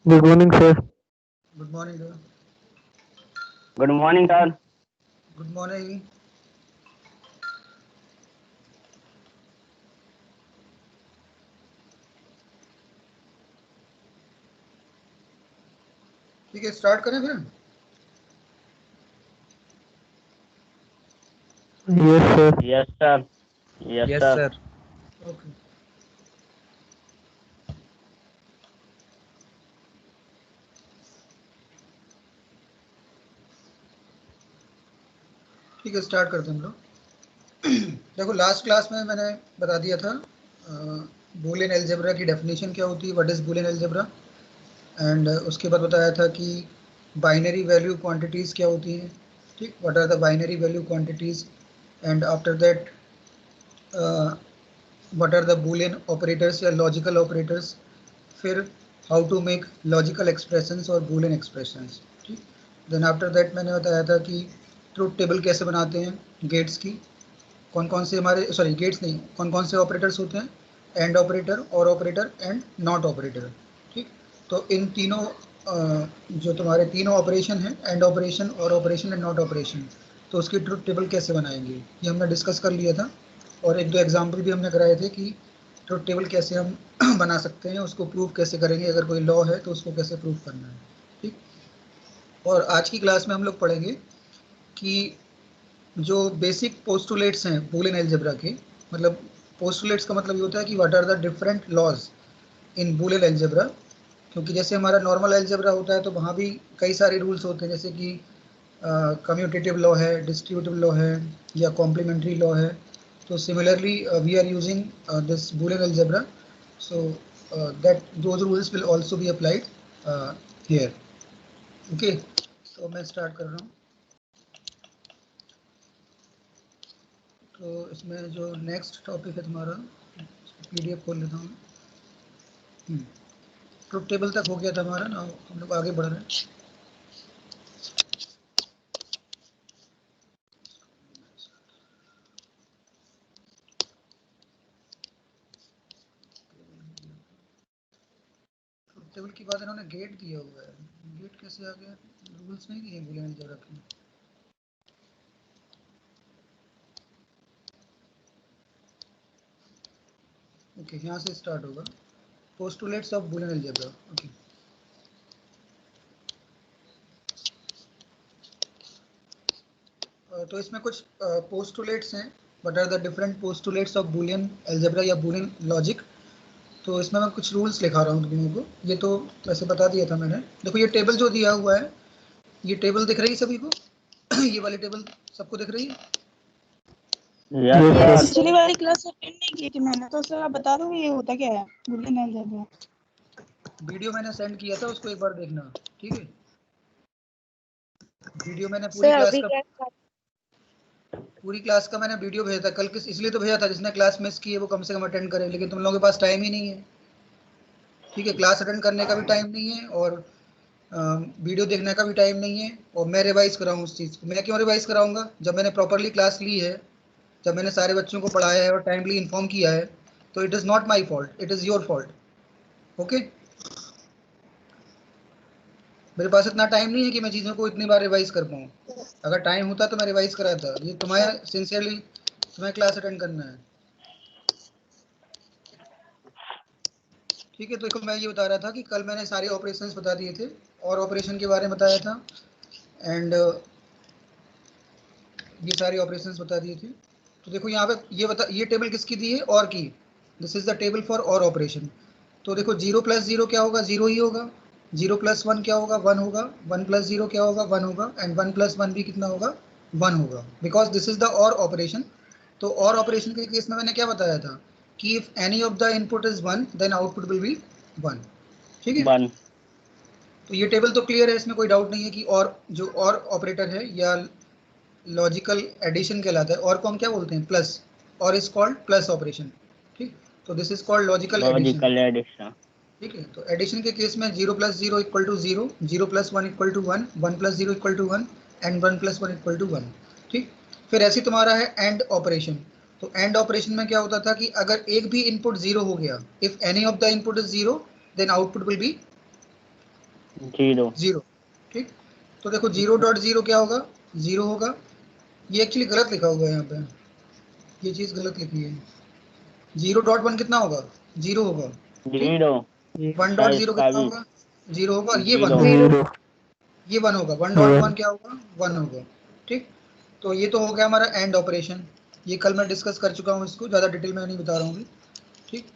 Good morning, sir. Good morning, sir. Good morning, sir. Good morning. ठीक है, start करें फिर। Yes, sir. Yes, sir. Yes, Yes, sir. sir. Okay. ठीक है, start करते हैं हम लोग। देखो, लास्ट क्लास में मैंने बता दिया था बूलियन अलजेब्रा की डेफिनेशन क्या होती है, what is Boolean algebra, and उसके बाद बताया था कि बाइनरी वैल्यू क्वांटिटीज़ क्या होती हैं। ठीक, what are the binary value quantities, and after that what are the Boolean operators या लॉजिकल ऑपरेटर्स, फिर how to make logical expressions और बूलियन एक्सप्रेशंस। ठीक, देन आफ्टर दैट मैंने बताया था कि ट्रुथ टेबल कैसे बनाते हैं गेट्स की, कौन कौन से हमारे गेट्स नहीं, कौन कौन से ऑपरेटर्स होते हैं, एंड ऑपरेटर, और ऑपरेटर, एंड नॉट ऑपरेटर। ठीक, तो इन तीनों जो तुम्हारे तीनों ऑपरेशन हैं, एंड ऑपरेशन, और ऑपरेशन, एंड नॉट ऑपरेशन, तो उसकी ट्रुथ टेबल कैसे बनाएंगे ये हमने डिस्कस कर लिया था, और एक दो एग्जाम्पल भी हमने कराए थे कि ट्रुथ टेबल कैसे हम बना सकते हैं, उसको प्रूव कैसे करेंगे, अगर कोई लॉ है तो उसको कैसे प्रूव करना है। ठीक, और आज की क्लास में हम लोग पढ़ेंगे कि जो बेसिक पोस्टुलेट्स हैं बूलियन अलजेब्रा के, मतलब पोस्टुलेट्स का मतलब ये होता है कि what are the different laws in Boolean algebra, क्योंकि जैसे हमारा नॉर्मल अलजेब्रा होता है तो वहाँ भी कई सारे रूल्स होते हैं, जैसे कि कम्यूटेटिव लॉ है, डिस्ट्रीब्यूटिव लॉ है, या कॉम्प्लीमेंट्री लॉ है। तो similarly we are using this Boolean algebra, so that those rules will also be applied here. Okay, तो मैं स्टार्ट कर रहा हूँ। तो इसमें जो नेक्स्ट टॉपिक है तुम्हारा, पीडीएफ खोल लेता हूँ। ट्रुथ टेबल तक हो गया था हमारा ना, हम लोग आगे बढ़ रहे हैं। ट्रुथ टेबल की बात इन्होंने गेट दिया हुआ है, गेट कैसे आ गया, रूल्स नहीं दिए बूलियन अलजेब्रा के। ओके, यहाँ से स्टार्ट होगा, postulates of Boolean algebra. Okay, तो इसमें कुछ पोस्टुलेट्स हैं, what are the different postulates of Boolean algebra या बूलियन लॉजिक। तो इसमें मैं कुछ रूल्स लिखा रहा हूँ तुम लोगों को, ये तो वैसे बता दिया था मैंने। देखो, ये टेबल जो दिया हुआ है, ये टेबल दिख रही है सभी को? ये वाली टेबल सबको दिख रही है? Yes, Yes, sir. sir. पिछली वाली क्लास अटेंड नहीं की थी मैंने, तो सर आप बता दोगे ये होता क्या है बूलियन अलजेब्रा? वीडियो मैंने सेंड किया था, उसको एक बार देखना, ठीक है? वीडियो मैंने पूरी क्लास का मैंने वीडियो भेजा था कल, किस इसलिए तो भेजा था, जिसने क्लास मिस की है वो कम से कम अटेंड करे, लेकिन तुम लोगों के पास टाइम ही नहीं है। ठीक है, क्लास अटेंड करने का भी टाइम नहीं है, और वीडियो देखने का भी टाइम नहीं है, और मैं रिवाइज कराऊँ उस चीज़ को। मैं क्यों रिवाइज कराऊंगा जब मैंने प्रॉपरली क्लास ली है, जब मैंने सारे बच्चों को पढ़ाया है और टाइमली इन्फॉर्म किया है, तो it is not my fault, it is your fault. Okay, मेरे पास इतना टाइम नहीं है कि मैं चीज़ों को इतनी बार रिवाइज कर पाऊँ। अगर टाइम होता तो मैं रिवाइज कराता। ये तुम्हारा सिंसियरली तुम्हें क्लास अटेंड करना है। ठीक है, तो देखो, मैं ये बता रहा था कि कल मैंने सारे ऑपरेशंस बता दिए थे, और ऑपरेशन के बारे में बताया था, एंड ये सारे ऑपरेशंस बता दिए थे। तो देखो यहाँ पे ये टेबल किसकी दी है, और की। This is the table for और ऑपरेशन। तो देखो, 0 + 0 क्या होगा, 0 ही होगा। 0 + 1 क्या होगा, 1 होगा। 1 + 0 क्या होगा, 1 होगा। एंड 1 + 1 भी कितना होगा, 1 होगा, बिकॉज दिस इज द और ऑपरेशन। तो और ऑपरेशन के केस में मैंने क्या बताया था कि if any of the input is 1 then output will be 1। ठीक है, 1. तो ये टेबल तो क्लियर है, इसमें कोई डाउट नहीं है कि और जो और ऑपरेटर है या लॉजिकल एडिशन कहलाता है, और को हम क्या बोलते हैं, प्लस, और इज कॉल्ड प्लस ऑपरेशन। ठीक, तो this is called logical addition. Logical addition. ठीक है, तो एडिशन के केस में 0 + 0 = 0, 0 + 1 = 1, 1 + 0 = 1, एंड 1 + 1 = 1। ठीक, फिर ऐसे तुम्हारा है एंड ऑपरेशन। तो एंड ऑपरेशन में क्या होता था कि अगर एक भी इनपुट 0 हो गया, if any of the input is 0 then output will be zero. Zero. ठीक, तो देखो 0.0 क्या होगा, जीरो होगा। ये एक्चुअली गलत लिखा हुआ है यहाँ पे, ये चीज गलत लिखी है। 0.1 कितना होगा, जीरो होगा। ठीक, जीरो। 1.0 इसका कितना भी होगा, जीरो होगा, और ये 1 जीरो। होगा, ये 1 होगा। 1.1 क्या होगा, 1 होगा। ठीक, तो ये तो हो गया हमारा एंड ऑपरेशन। ये कल मैं डिस्कस कर चुका हूँ, इसको ज़्यादा डिटेल में नहीं बता रहा हूँ। ठीक,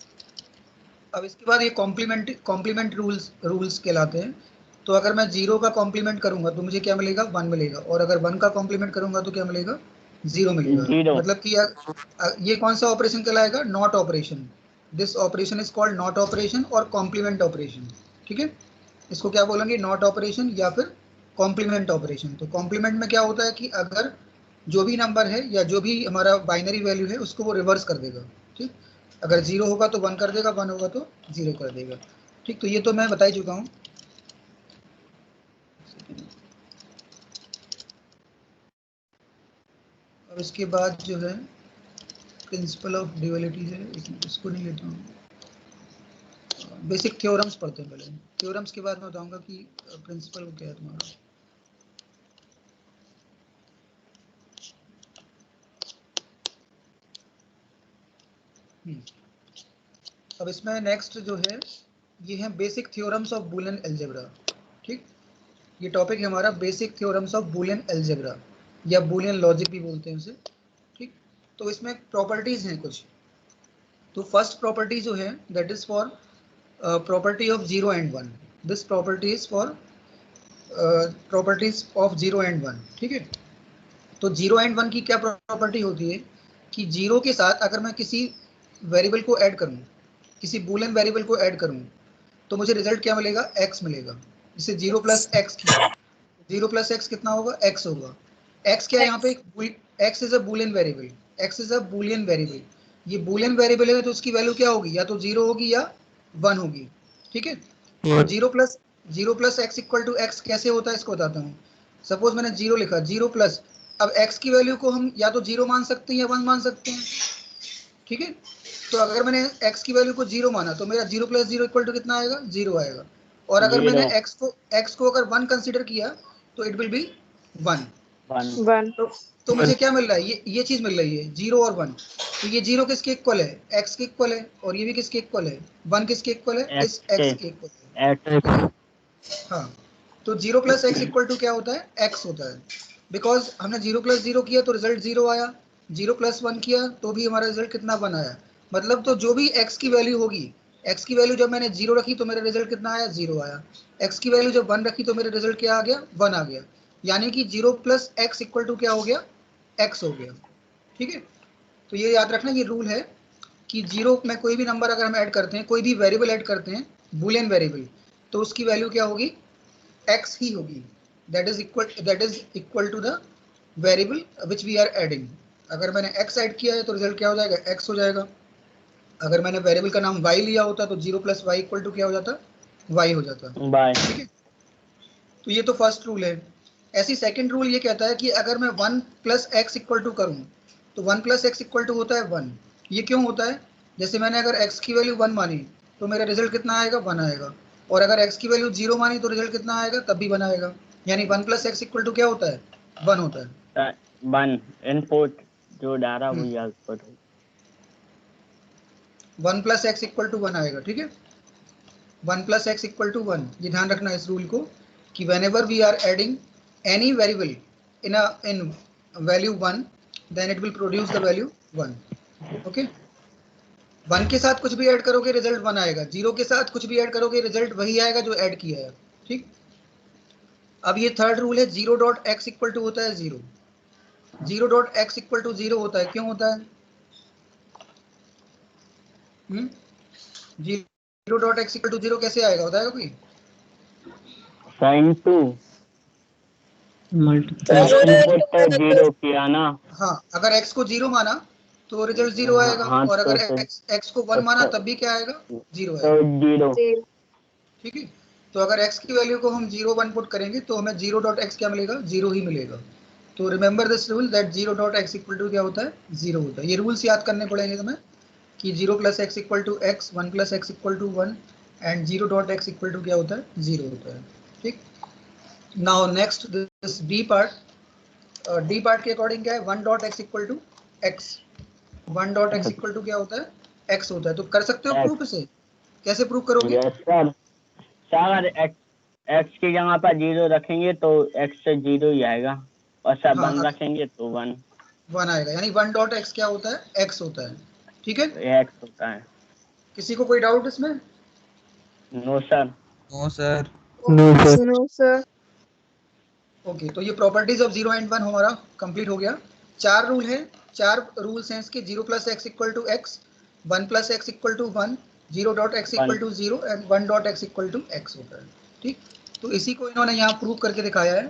अब इसके बाद ये कॉम्प्लीमेंट रूल्स कहलाते हैं। तो अगर मैं 0 का कॉम्प्लीमेंट करूंगा तो मुझे क्या मिलेगा, 1 मिलेगा, और अगर 1 का कॉम्प्लीमेंट करूंगा तो क्या मिलेगा, 0 मिलेगा। जीरो। मतलब कि ये कौन सा ऑपरेशन कहलाएगा, not operation. This operation is called not operation और कॉम्प्लीमेंट ऑपरेशन। ठीक है, इसको क्या बोलेंगे, नॉट ऑपरेशन या फिर कॉम्प्लीमेंट ऑपरेशन। तो कॉम्प्लीमेंट में क्या होता है कि अगर जो भी नंबर है या जो भी हमारा बाइनरी वैल्यू है उसको वो रिवर्स कर देगा। ठीक, अगर 0 होगा तो 1 कर देगा, 1 होगा तो 0 कर देगा। ठीक, तो ये तो मैं बता ही चुका हूँ। अब इसके बाद जो है प्रिंसिपल ऑफ ड्यूअलिटी है, इसको नहीं लेता हूँ। बेसिक थ्योरम्स पढ़ते हैं पहले, थ्योरम्स के बाद मैं बताऊंगा कि प्रिंसिपल क्या है तुम्हारा। अब इसमें नेक्स्ट जो है ये है basic theorems of Boolean algebra. ठीक, ये टॉपिक है हमारा basic theorems of Boolean algebra या बूलियन लॉजिक भी बोलते हैं उसे। ठीक, तो इसमें प्रॉपर्टीज हैं कुछ। तो फर्स्ट प्रॉपर्टी जो है that is for property of 0 and 1। This property is for properties of 0 and 1। ठीक है, तो 0 एंड 1 की क्या प्रॉपर्टी होती है कि 0 के साथ अगर मैं किसी वेरिएबल को ऐड करूं, किसी बूलियन वेरिएबल को ऐड करूं, तो मुझे रिजल्ट क्या मिलेगा, एक्स मिलेगा। जैसे 0 प्लस एक्स किया, 0 प्लस एक्स कितना होगा, एक्स होगा। एक्स क्या है यहाँ पे, x is a Boolean variable, x is a Boolean variable. ये बूलियन वेरिएबल है तो उसकी वैल्यू क्या होगी, या तो 0 होगी या 1 होगी। ठीक है, और 0 plus x equal to X कैसे होता है इसको बताता हूँ। सपोज मैंने 0 लिखा, 0 प्लस, अब एक्स की वैल्यू को हम या तो 0 मान सकते हैं या 1 मान सकते हैं। ठीक है, तो अगर मैंने x की वैल्यू को 0 माना तो मेरा 0 प्लस 0 इक्वल टू कितना आएगा, 0 आएगा। और अगर मैंने जीरो। x को अगर 1 कंसीडर किया तो इट विल बी 1। वन। तो मुझे क्या मिल रहा है, ये चीज मिल रही है 0 और 1। तो ये 0 किसके इक्वल है, x के इक्वल है, और ये भी किसके इक्वल है, 1 किसके इक्वल है, इस एक्स के। x के इक्वल है। एक्स। हाँ, तो 0 प्लस एक्स इक्वल टू क्या होता है, x होता है। बिकॉज हमने 0 प्लस 0 किया तो रिजल्ट 0 आया, 0 प्लस 1 किया तो भी हमारा रिजल्ट कितना 1 आया। मतलब तो जो भी x की वैल्यू होगी, x की वैल्यू जब मैंने 0 रखी तो मेरा रिजल्ट कितना आया, 0 आया। x की वैल्यू जब 1 रखी तो मेरा रिजल्ट क्या आ गया, 1 आ गया। यानी कि 0 प्लस एक्स इक्वल टू क्या हो गया, x हो गया। ठीक है, तो ये याद रखना, ये रूल है कि 0 में कोई भी नंबर अगर हम ऐड करते हैं, कोई भी वेरिएबल ऐड करते हैं, बूलियन वेरिएबल, तो उसकी वैल्यू क्या होगी, x ही होगी। That is equal to the variable which we are adding. अगर मैंने x ऐड किया है तो रिजल्ट क्या हो जाएगा, x हो जाएगा। अगर मैंने वेरिएबल का नाम y लिया होता तो 0 प्लस वाई इक्वल टू क्या हो जाता, y हो जाता। बाय। ठीक है, तो ये तो फर्स्ट रूल है। ऐसी सेकंड रूल ये कहता है कि अगर मैं 1 प्लस एक्स इक्वल टू करूँ तो 1 प्लस एक्स इक्वल टू होता है 1। ये क्यों होता है, जैसे मैंने अगर x की वैल्यू 1 मानी तो मेरा रिजल्ट कितना आएगा, 1 आएगा। और अगर x की वैल्यू 0 मानी तो रिजल्ट कितना आएगा, तब भी 1 आएगा। यानी 1 प्लस एक्स इक्वल टू क्या होता है, 1 होता है। वन। इनपुट जो डाला वही output. 1 plus x equal to 1 आएगा। ठीक है, 1 प्लस एक्स इक्वल टू 1, ये ध्यान रखना इस रूल को कि whenever we are adding any variable in value 1 then it will produce the value 1। Okay, 1 के साथ कुछ भी ऐड करोगे रिजल्ट 1 आएगा, 0 के साथ कुछ भी ऐड करोगे रिजल्ट वही आएगा जो ऐड किया है। ठीक, अब ये थर्ड रूल है, 0 डॉट एक्स इक्वल टू होता है 0। 0 डॉट एक्स इक्वल टू 0 होता है, क्यों होता है, 0 डॉट एक्स इक्वल टू 0 कैसे आएगा, बताएगा कोई। साइन टू इनपुट तो जीरो किया ना। हाँ, अगर x को 0 माना तो रिजल्ट 0 आएगा, हाँ और तो अगर x को 1 माना तब भी क्या आएगा, 0 तो आएगा। जीरो। ठीक है, तो अगर x की वैल्यू को हम 0 1 पुट करेंगे तो हमें 0 डॉट एक्स क्या मिलेगा, 0 ही मिलेगा। तो remember this rule that 0 dot X equal to क्या होता है, 0 होता है। ये रूल्स याद करने पड़ेंगे तुम्हें कि 0 plus x equal to X, 1 plus x equal to 1 and 0 dot X equal to क्या होता है, 0 होता है। ठीक। Now next this D part, D part के अकॉर्डिंग क्या है, 1 dot X equal to X, 1 dot X equal to क्या होता है, एक्स होता है। तो कर सकते हो प्रूफ इसे, कैसे प्रूफ करोगे? Yes sir. सर एक्स की जगह पर 0 रखेंगे तो एक्स से 0 ही आएगा, और सर हाँ 1 हाँ, रखेंगे तो 1 आएगा, यानी 1 डॉट एक्स क्या होता है, एक्स होता है। ठीक है, एक्स होता है। किसी को कोई डाउट इसमें? No sir. No sir. No sir. Okay, तो ये प्रॉपर्टीज ऑफ 0 एंड 1 हमारा कंप्लीट हो गया। 4 रूल है, 4 रूल्स हैं इसके, 0 plus x equal to X, 1 plus x equal to 1, 0 dot X equal to 0 and 1 dot X equal to x होता है। ठीक, तो इसी को इन्होंने यहाँ प्रूव करके दिखाया है।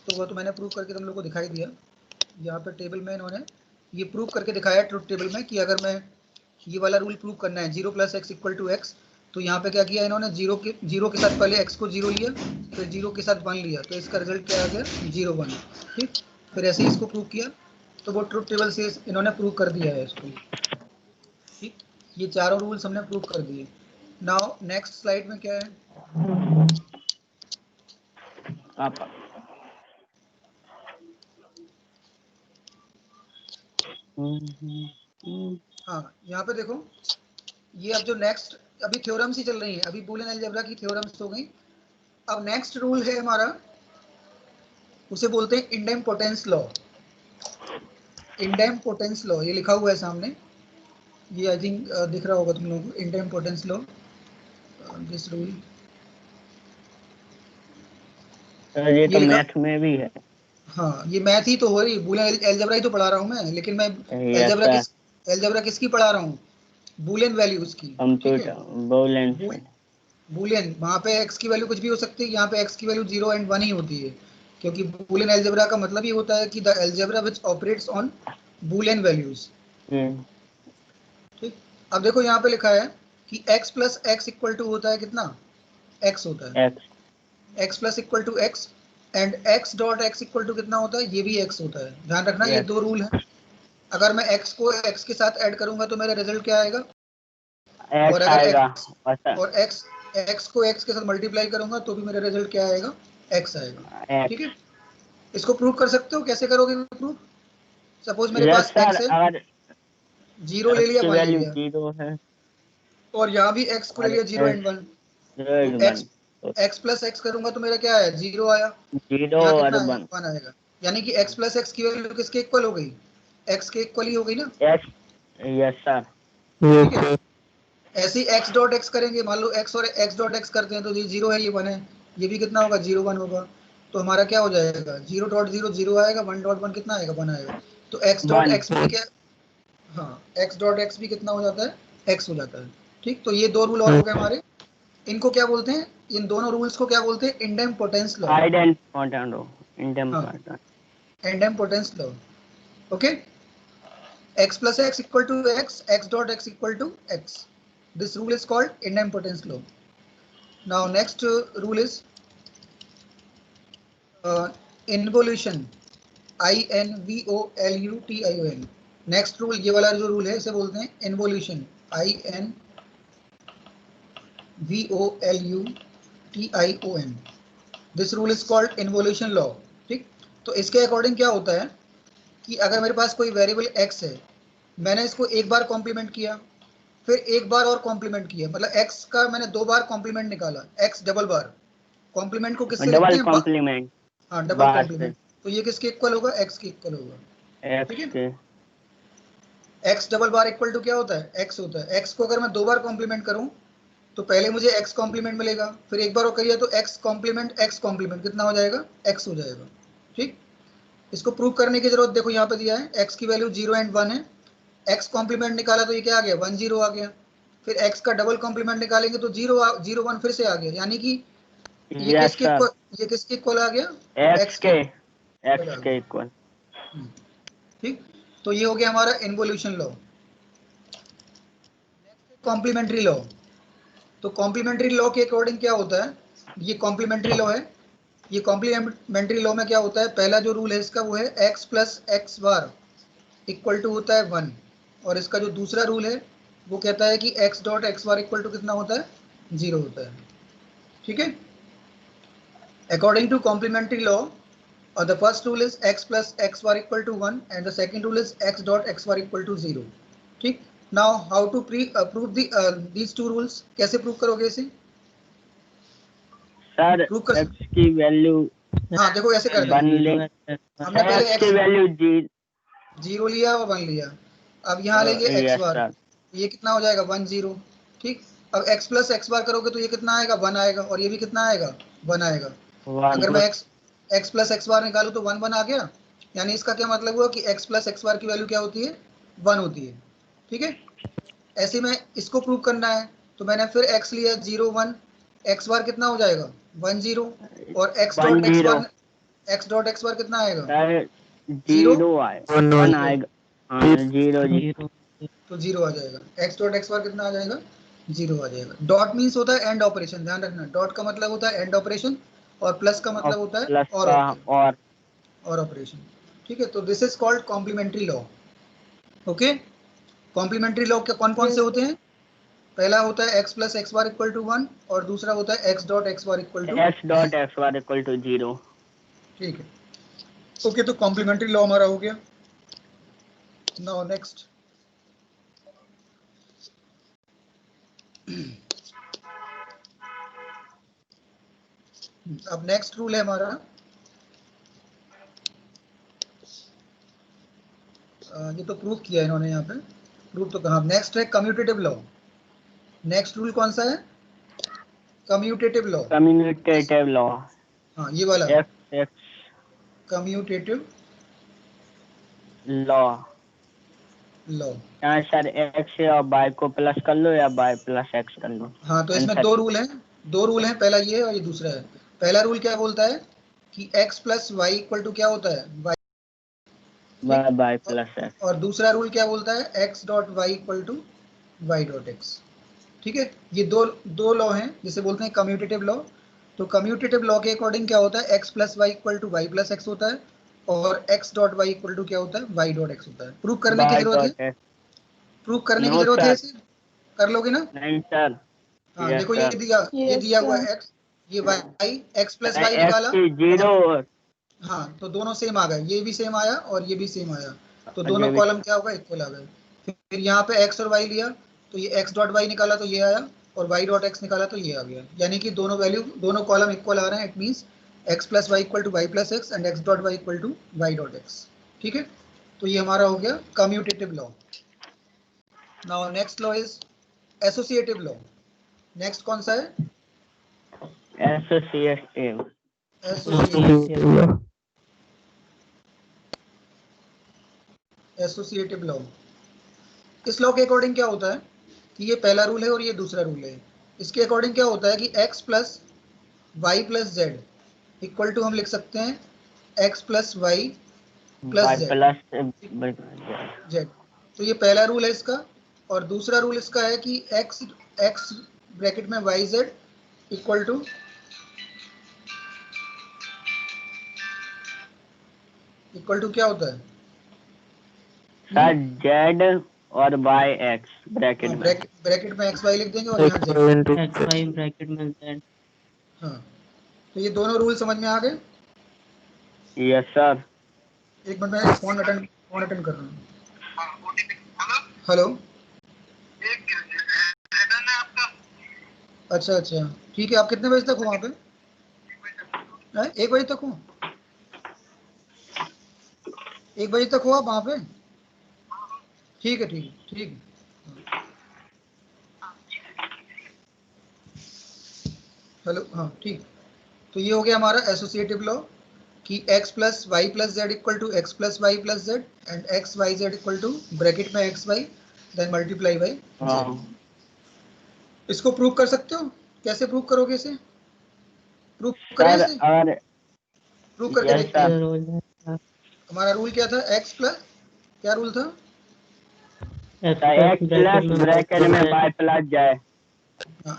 तो वो तो मैंने प्रूव करके तुम लोग को दिखाई दिया। यहाँ पे टेबल में इन्होंने ये प्रूव करके दिखाया है ट्रुथ टेबल में, कि अगर मैं ये वाला रूल प्रूव करना है 0 plus x equal to X, तो यहाँ पे क्या किया इन्होंने, 0 के साथ पहले x को 0 लिया, फिर 0 के साथ 1 लिया, तो इसका रिजल्ट क्या आ गया, 0 1। ठीक, फिर ऐसे ही इसको प्रूव किया, तो वो ट्रुथ टेबल से इन्होंने प्रूव कर दिया है इसको। ठीक, ये चारों रूल्स हमने प्रूव कर दिए। नाउ नेक्स्ट स्लाइड में क्या है, आप हाँ यहाँ पे देखो, ये अब जो नेक्स्ट अभी थ्योरम्स ही चल रही हैं, अभी बूलियन अलजेब्रा की थ्योरम्स हो गई। अब नेक्स्ट रूल है हमारा, उसे बोलते हैं इंडेम्पोटेंस लॉ। इंडेम्पोटेंस लॉ ये लिखा हुआ है सामने, ये आई थिंक दिख रहा होगा तुम लोगों को, इंडेम्पोटेंस लॉ, दिस रूल। सर ये तो लिखा, मैथ में भी है। हाँ ये मैथ ही तो हो रही, बूलियन अलजेब्रा ही तो पढ़ा रहा हूँ मैं, लेकिन मैं यस सर। अलजेब्रा किसकी पढ़ा रहा हूँ, बूलियन वैल्यूज की। ठीक है, कंप्यूटर बूलियन से। बूलियन, वहाँ पे x की वैल्यू कुछ भी हो सकती है, यहाँ पे x की वैल्यू 0 एंड 1 ही होती है, क्योंकि बूलियन अलजेब्रा का मतलब ये होता है कि the algebra which operates on Boolean values. ठीक, अब देखो यहाँ पे लिखा है कि x plus x equal to होता है कितना, x होता है, x plus equal to x, and x dot X equal to कितना होता है, ये भी x होता है। ध्यान रखना ये दो रूल है, अगर मैं x को x के साथ ऐड करूंगा तो मेरा रिजल्ट क्या आएगा, और अगर x को x के साथ मल्टीप्लाई करूंगा तो भी मेरा रिजल्ट क्या आएगा, x आएगा। ठीक है, इसको प्रूव कर सकते हो, कैसे करोगे प्रूव? सपोज मेरे पास x है, 0 ले लिया 1 ले लिया, 0 है, और यहाँ भी x को ले लिया 0 एंड 1, तो x प्लस एक्स करूंगा तो मेरा क्या आया, 0 आया, 0 यहाँ और कितना 1। 1 आएगा, यानी कि x प्लस एक्स की वैल्यू किसके इक्वल हो गई, x के इक्वल ही हो गई ना। Yes sir. ठीक है, ऐसे ही x डॉट एक्स करेंगे, मान लो x और x डॉट एक्स करते हैं तो ये 0 है, ये 1 है, ये भी कितना होगा, 0 1 होगा, तो हमारा क्या हो जाएगा, 0 डॉट 0 0 आएगा, 1 डॉट 1 कितना आएगा, 1 आएगा, तो x डॉट एक्स भी क्या, हाँ x डॉट एक्स भी कितना हो जाता है, x हो जाता है। ठीक, तो ये दो रूल और हो गए हमारे, इनको क्या बोलते हैं, इन दोनों रूल्स को क्या बोलते हैं, idempotence law. Idempotence law, okay, x plus x equal to x, x dot x equal to x. This rule is called idempotence law. Now next rule is involution, involution. Next rule, ये वाला जो rule है इसे बोलते हैं involution, involution. This rule is called involution law. ठीक, तो इसके अकॉर्डिंग क्या होता है कि अगर मेरे पास कोई वेरिएबल x है, मैंने इसको एक बार कॉम्प्लीमेंट किया, फिर एक बार और कॉम्प्लीमेंट किया, मतलब x का मैंने 2 बार कॉम्प्लीमेंट निकाला, x डबल बार, कॉम्प्लीमेंट को किससे लिखते हैं, कॉम्प्लीमेंट, हाँ डबल कॉम्प्लीमेंट, तो ये किसके इक्वल होगा, x के इक्वल होगा। ठीक है, x double bar equal to क्या होता है, x होता है, x को अगर मैं 2 बार कॉम्प्लीमेंट करूं तो पहले मुझे x कॉम्प्लीमेंट मिलेगा, फिर एक बार और करिए तो x कॉम्प्लीमेंट कितना हो जाएगा, x हो जाएगा। ठीक, इसको प्रूव करने की जरूरत, देखो यहाँ पे दिया है x की वैल्यू 0 एंड 1 है, x कॉम्प्लीमेंट निकाला तो ये क्या आ गया, 1 0 आ गया, फिर x का डबल कॉम्प्लीमेंट निकालेंगे तो 0 1 फिर से आ गया, यानी कि ये किसके इक्वल आ गया, x के इक्वल। ठीक, तो ये हो गया हमारा इन्वोल्यूशन लॉ। कॉम्प्लीमेंट्री लॉ, तो कॉम्प्लीमेंट्री लॉ के अकॉर्डिंग क्या होता है, ये कॉम्प्लीमेंट्री लॉ है, ये कॉम्प्लीमेंट्री लॉ में क्या होता है, पहला जो रूल है इसका वो है x plus x bar equal to होता है 1, और इसका जो दूसरा रूल है वो कहता है कि x dot X bar equal to कितना होता है, 0 होता है। ठीक है, According to complementary law, the first rule is x plus x bar equal to 1 and the second rule is x dot x bar equal to 0. ठीक. Now how to prove these two rules? कैसे prove करोगे इसे? Sir Prove कर x की value हाँ देखो ऐसे कर वन देंगे. ले, हमने पहले x की x वैल्यू 0 लिया और 1 लिया. अब यहाँ लेंगे x यस बार. सर, ये कितना हो जाएगा 1 0. ठीक. अब x प्लस x बार करोगे तो ये कितना आएगा 1 आएगा और ये भी कितना आएगा 1 आएगा. अगर मैं x प्लस x बार निकालूं तो 1 1 आ गया. यानी इसका क्या मतलब हुआ कि x प्लस x बार की वैल्यू क्या होती है 1 होती है. ठीक है. ऐसे में इसको प्रूव करना है तो मैंने फिर x लिया 0 1. x बार कितना हो जाएगा 1 0 और x डॉट x बार कितना आएगा सर 0 0 आएगा 1 आएगा. हाँ 0 तो 0 आ जाएगा. x डॉट x बार कितना आ जाएगा 0 आ जाएगा. डॉट मीन्स होता है एंड ऑपरेशन. ध्यान रखना डॉट का मतलब होता है एंड ऑपरेशन और प्लस का मतलब होता है प्लस और का और ऑपरेशन. ठीक है. तो this is called complementary law. Okay. Complementary law के कौन कौन से होते हैं? पहला होता है x plus x bar equal to 1 और दूसरा होता है x dot x bar equal to 0. ठीक है. ओके. तो कॉम्प्लीमेंट्री लॉ हमारा हो गया. नाउ नेक्स्ट अब नेक्स्ट रूल है हमारा ये तो प्रूव किया इन्होंने यहाँ पे. प्रूव तो कहाँ. नेक्स्ट है कम्यूटेटिव लॉ. नेक्स्ट रूल कौन सा है? Commutative law. Commutative law. हाँ ये वाला x कम्यूटेटिव लॉ. यहाँ सर x और y को प्लस कर लो या y प्लस x कर लो. हाँ तो इसमें दो रूल हैं. पहला ये है और ये दूसरा है. पहला रूल क्या बोलता है कि x plus y equal to क्या होता है y प्लस x. और दूसरा रूल क्या बोलता है x dot y equal to y dot x. ठीक है. ये दो लॉ हैं जिसे बोलते हैं कम्यूटेटिव लॉ. तो कम्यूटेटिव लॉ के अकॉर्डिंग क्या होता है x plus y equal to y plus x होता है और x dot y equal to क्या होता है वाई डॉट एक्स होता है. प्रूव करने की जरूरत है. प्रूव करने की जरूरत है. इसे कर लोगे ना? नहीं सर. हाँ देखो ये दिया हुआ x ये y x प्लस वाई निकाला 0. हाँ तो दोनों सेम आ गए. ये भी सेम आया और ये भी सेम आया तो दोनों कॉलम क्या होगा इक्वल आ गए. फिर यहाँ पे x और y लिया तो ये x डॉट y निकाला तो ये आया और y डॉट x निकाला तो ये आ गया. यानी कि दोनों कॉलम इक्वल आ रहे हैं. It means x plus y equal to y plus x and x dot y equal to y dot x. ठीक है. तो ये हमारा हो गया commutative law. Now next law is associative law. Next कौन सा है? एसोसिएटिव. Associative law. इस लॉ के अकॉर्डिंग क्या होता है कि ये पहला रूल है और ये दूसरा रूल है. इसके अकॉर्डिंग क्या होता है कि x plus y plus z equal to हम लिख सकते हैं x plus y plus z. तो ये पहला रूल है इसका. और दूसरा रूल इसका है कि x ब्रैकेट में वाई जेड इक्वल टू क्या होता है z और y x ब्रैकेट में x y लिख देंगे और यहाँ z x y ब्रैकेट में z. हाँ तो ये दोनों रूल समझ में आ गए. Yes sir. एक मिनट में फोन अटेंड कर रहा हूँ. हेलो. अच्छा ठीक है. आप कितने बजे तक हो वहाँ पे? 1 बजे तक हो. 1 बजे तक हो आप वहाँ पे? ठीक है. हेलो. हाँ ठीक. तो ये हो गया हमारा एसोसिएटिव लॉ कि x plus y plus z equal to x plus y plus z and x y z equal to bracket में x y then multiply by z. इसको प्रूव कर सकते हो? कैसे प्रूव करोगे इसे? प्रूव करें इसे? प्रूव करके देखते हैं. हमारा रूल क्या था? x प्लस क्या रूल था? x प्लस ब्रैकेट में y plus z.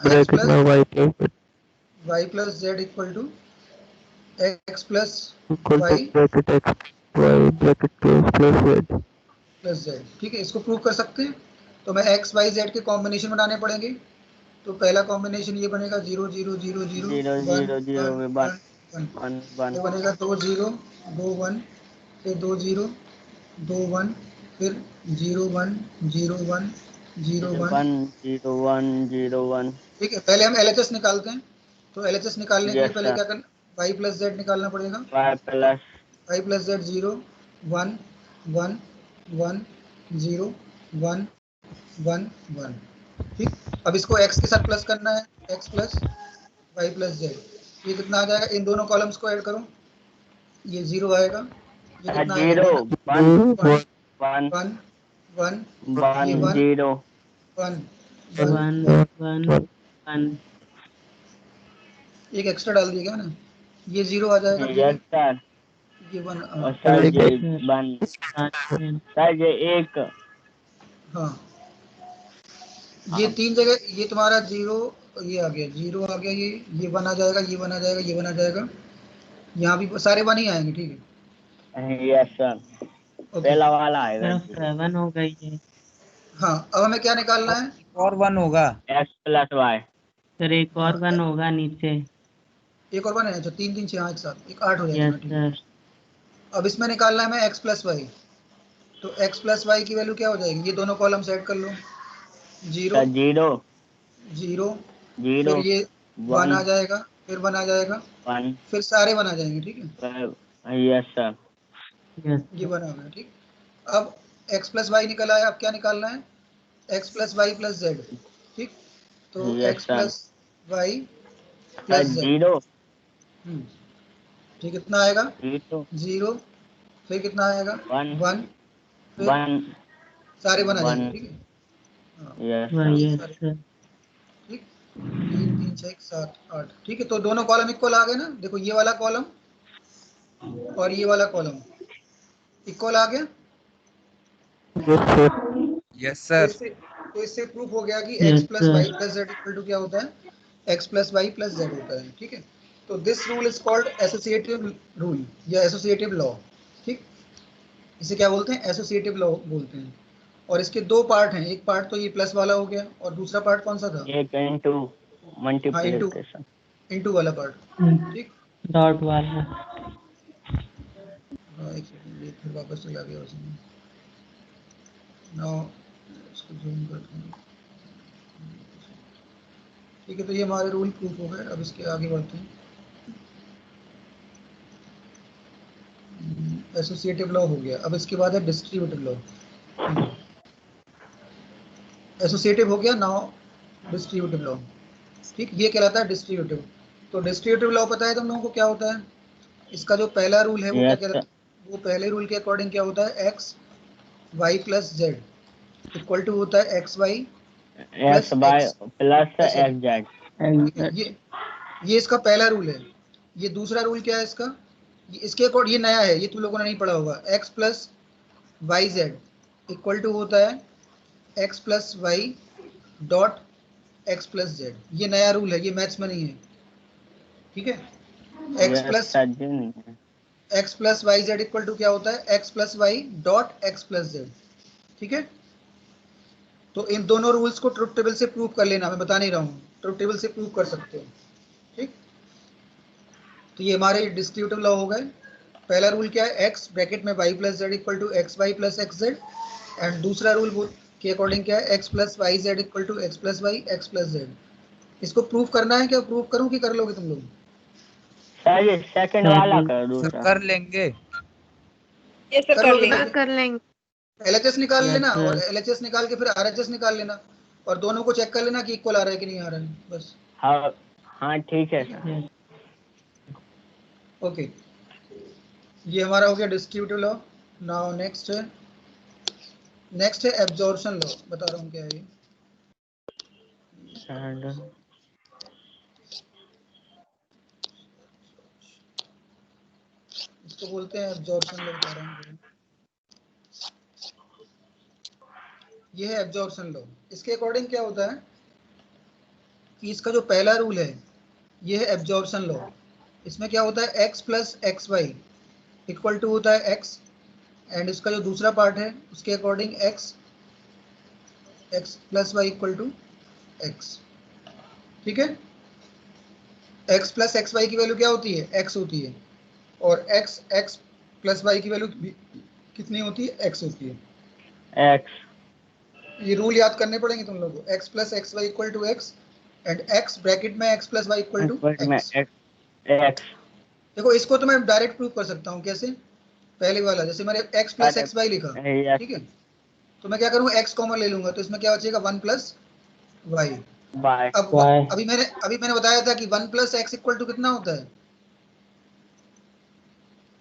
x plus y plus z equal to x plus y bracket plus z. ठीक है. इसको प्रूव कर सकते हैं. तो मैं x y z के कॉम्बिनेशन बनाने पड़ेंगे. तो पहला कॉम्बिनेशन ये बनेगा 0 0 0 0 1 1 1 1 1 1 ये बनेगा 2 0 2 1 फिर 2 0 2 1 फिर 0 1 0 1 0 1 1 0 1 0 1 ठीक है। पहले हम LHS निकालते हैं, तो LHS निकालने के लिए यस पहले सर क्या करना, y प्लस जेड निकालना पड़ेगा। y plus y plus z 0 1 1 1 0 1 1 1 ठीक। अब इसको x के साथ प्लस करना है, x plus y plus z, ये कितना आ जाएगा, इन दोनों कॉलम्स को ऐड करो, ये 0 आएगा, ये कितना आएगा 0 1 1 1 1 1 ये 1 1 0 1 1 1 1 1 एक एक्स्ट्रा डाल दिया क्या ना, ये 0 आ जाएगा, ठीक यस है, सर ये 1 और सर ये 1 1 सर ये 1 हाँ, ये 3 जगह, ये तुम्हारा 0, ये आ गया 0 आ गया, ये 1 आ जाएगा, ये 1 आ जाएगा, ये 1 आ जाएगा, यहाँ भी सारे 1 ही आएंगे, ठीक है। यस सर ओके, पहला वाला आएगा सिर्फ 7 हो गई है हाँ, अब हमें क्या निकालना है, और 1 होगा। x प्लस y सर एक और 1 होगा नीचे एक और 1 है, अच्छा 3 3 6 एक साथ, एक 8 हो जाएगा, यस ठीक है। सर अब इसमें निकालना है हमें x प्लस वाई, तो x प्लस वाई की वैल्यू क्या हो जाएगी, ये दोनों कॉलम सेट कर लो, 0 सर 0 0 0 फिर ये 1 1 आ जाएगा, फिर 1 आ जाएगा, 1 फिर सारे 1 आ जाएंगे, ठीक है, यस सर यस ये 1 आ गया, ठीक। अब x प्लस वाई निकल आया, अब क्या निकालना है, x plus y plus z, ठीक, तो yes x sir plus y sir plus z, 0 ठीक, कितना आएगा 0 0, फिर कितना आएगा 1 1, फिर 1 सारे 1 आ जाएंगे, 1 ठीक है, हाँ, यस ये यस सारे, सर ठीक, 3 3 6 7 8, ठीक है, तो दोनों कॉलम इक्वल आ गए ना, देखो ये वाला कॉलम और ये वाला कॉलम इक्वल आ गया, यस तो सर। इससे प्रूफ हो गया कि x yes plus y sir plus z equal to क्या होता है, x plus y plus z होता है, ठीक है। तो this rule is called associative rule या एसोसिएटिव लॉ, ठीक, इसे क्या बोलते हैं, एसोसिएटिव लॉ बोलते हैं। और इसके दो पार्ट हैं, एक पार्ट तो ये प्लस वाला हो गया, और दूसरा पार्ट कौन सा था, एक इंटू हाँ मल्टीप्लिकेशन इंटू वाला पार्ट, ठीक। डॉट वाला हाँ एक सेकंड, ये फिर वापस चला गया उसमें, नाउ इसको जूम करते हैं, ठीक है, तो ये हमारे रूल प्रूफ हो गए। अब इसके आगे बढ़ते हैं, एसोसिएटिव लॉ हो गया, अब इसके बाद है डिस्ट्रीब्यूटिव लॉ, एसोसिएटिव हो गया, नाउ डिस्ट्रीब्यूटिव लॉ, ठीक, ये कहलाता है डिस्ट्रीब्यूटिव। तो डिस्ट्रीब्यूटिव लॉ पता है तुम लोगों को क्या होता है, इसका जो पहला रूल है वो क्या यस कहलाता है, वो पहले रूल के अकॉर्डिंग क्या होता है, x y plus z equal to होता है x y x plus by x plus plus x z ठीक है, ये इसका पहला रूल है। ये दूसरा रूल क्या है इसका, इसके अकॉर्ड, ये नया है, ये तुम लोगों ने नहीं पढ़ा होगा, x plus y z equal to होता है x plus y dot x plus z, ये नया रूल है, ये मैथ्स में नहीं है, ठीक है। एक्स यस प्लस सर जी नहीं है x plus y z equal to क्या होता है, x plus y dot x plus z, ठीक है। तो इन दोनों रूल्स को ट्रुथ टेबल से प्रूव कर लेना, मैं बता नहीं रहा हूँ, ट्रुथ टेबल से प्रूव कर सकते हो, ठीक। तो ये हमारे डिस्ट्रीब्यूटिव लॉ हो गए। पहला रूल क्या है, एक्स ब्रैकेट में y plus z equal to x y plus x z, and दूसरा रूल के अकॉर्डिंग क्या है, x plus y z equal to x plus y x plus z. इसको प्रूव करना है, क्या प्रूव करूँ कि कर लोगे तुम लोग, सर ये सेकंड वाला कर सर दूसरा कर लेंगे। यस सर कर कर लोगे लेंगे। ना, कर लेंगे एलएचएस निकाल यस लेना, और सर एलएचएस निकाल के फिर आरएचएस निकाल लेना, और दोनों को चेक कर लेना कि इक्वल आ रहा है कि नहीं आ रहा है, बस, हाँ हाँ ठीक है ठीक है, सर ओके। ये हमारा हो गया डिस्ट्रीब्यूटिव लॉ। नाउ नेक्स्ट है एब्जॉर्प्शन लॉ, बता रहा हूँ क्या है ये, सर इसको बोलते हैं एब्जॉर्प्शन लॉ, बता रहा हूँ। ये है एब्जॉर्प्शन लॉ। इसके अकॉर्डिंग क्या होता है कि इसका जो पहला रूल है ये है एब्जॉर्प्शन लॉ। इसमें क्या होता है, x plus x y equal to होता है x, एंड इसका जो दूसरा पार्ट है उसके according x plus y equal to x, ठीक है। x प्लस एक्स वाई की वैल्यू क्या होती है, x होती है, और x x प्लस वाई की वैल्यू कितनी होती है, x होती है। x ये रूल याद करने पड़ेंगे तुम लोगों को, x plus x y equal to x and x bracket में x plus y equal to में एक्स। x देखो इसको तो मैं डायरेक्ट प्रूव कर सकता हूँ, कैसे, पहले वाला जैसे मैंने x प्लस एक्स वाई लिखा, yes ठीक है, तो मैं क्या करूँगा, x कॉमन ले लूंगा, तो इसमें क्या बचेगा, 1 प्लस वाई। y अब अभी मैंने बताया था कि 1 प्लस एक्स इक्वल टू कितना होता है,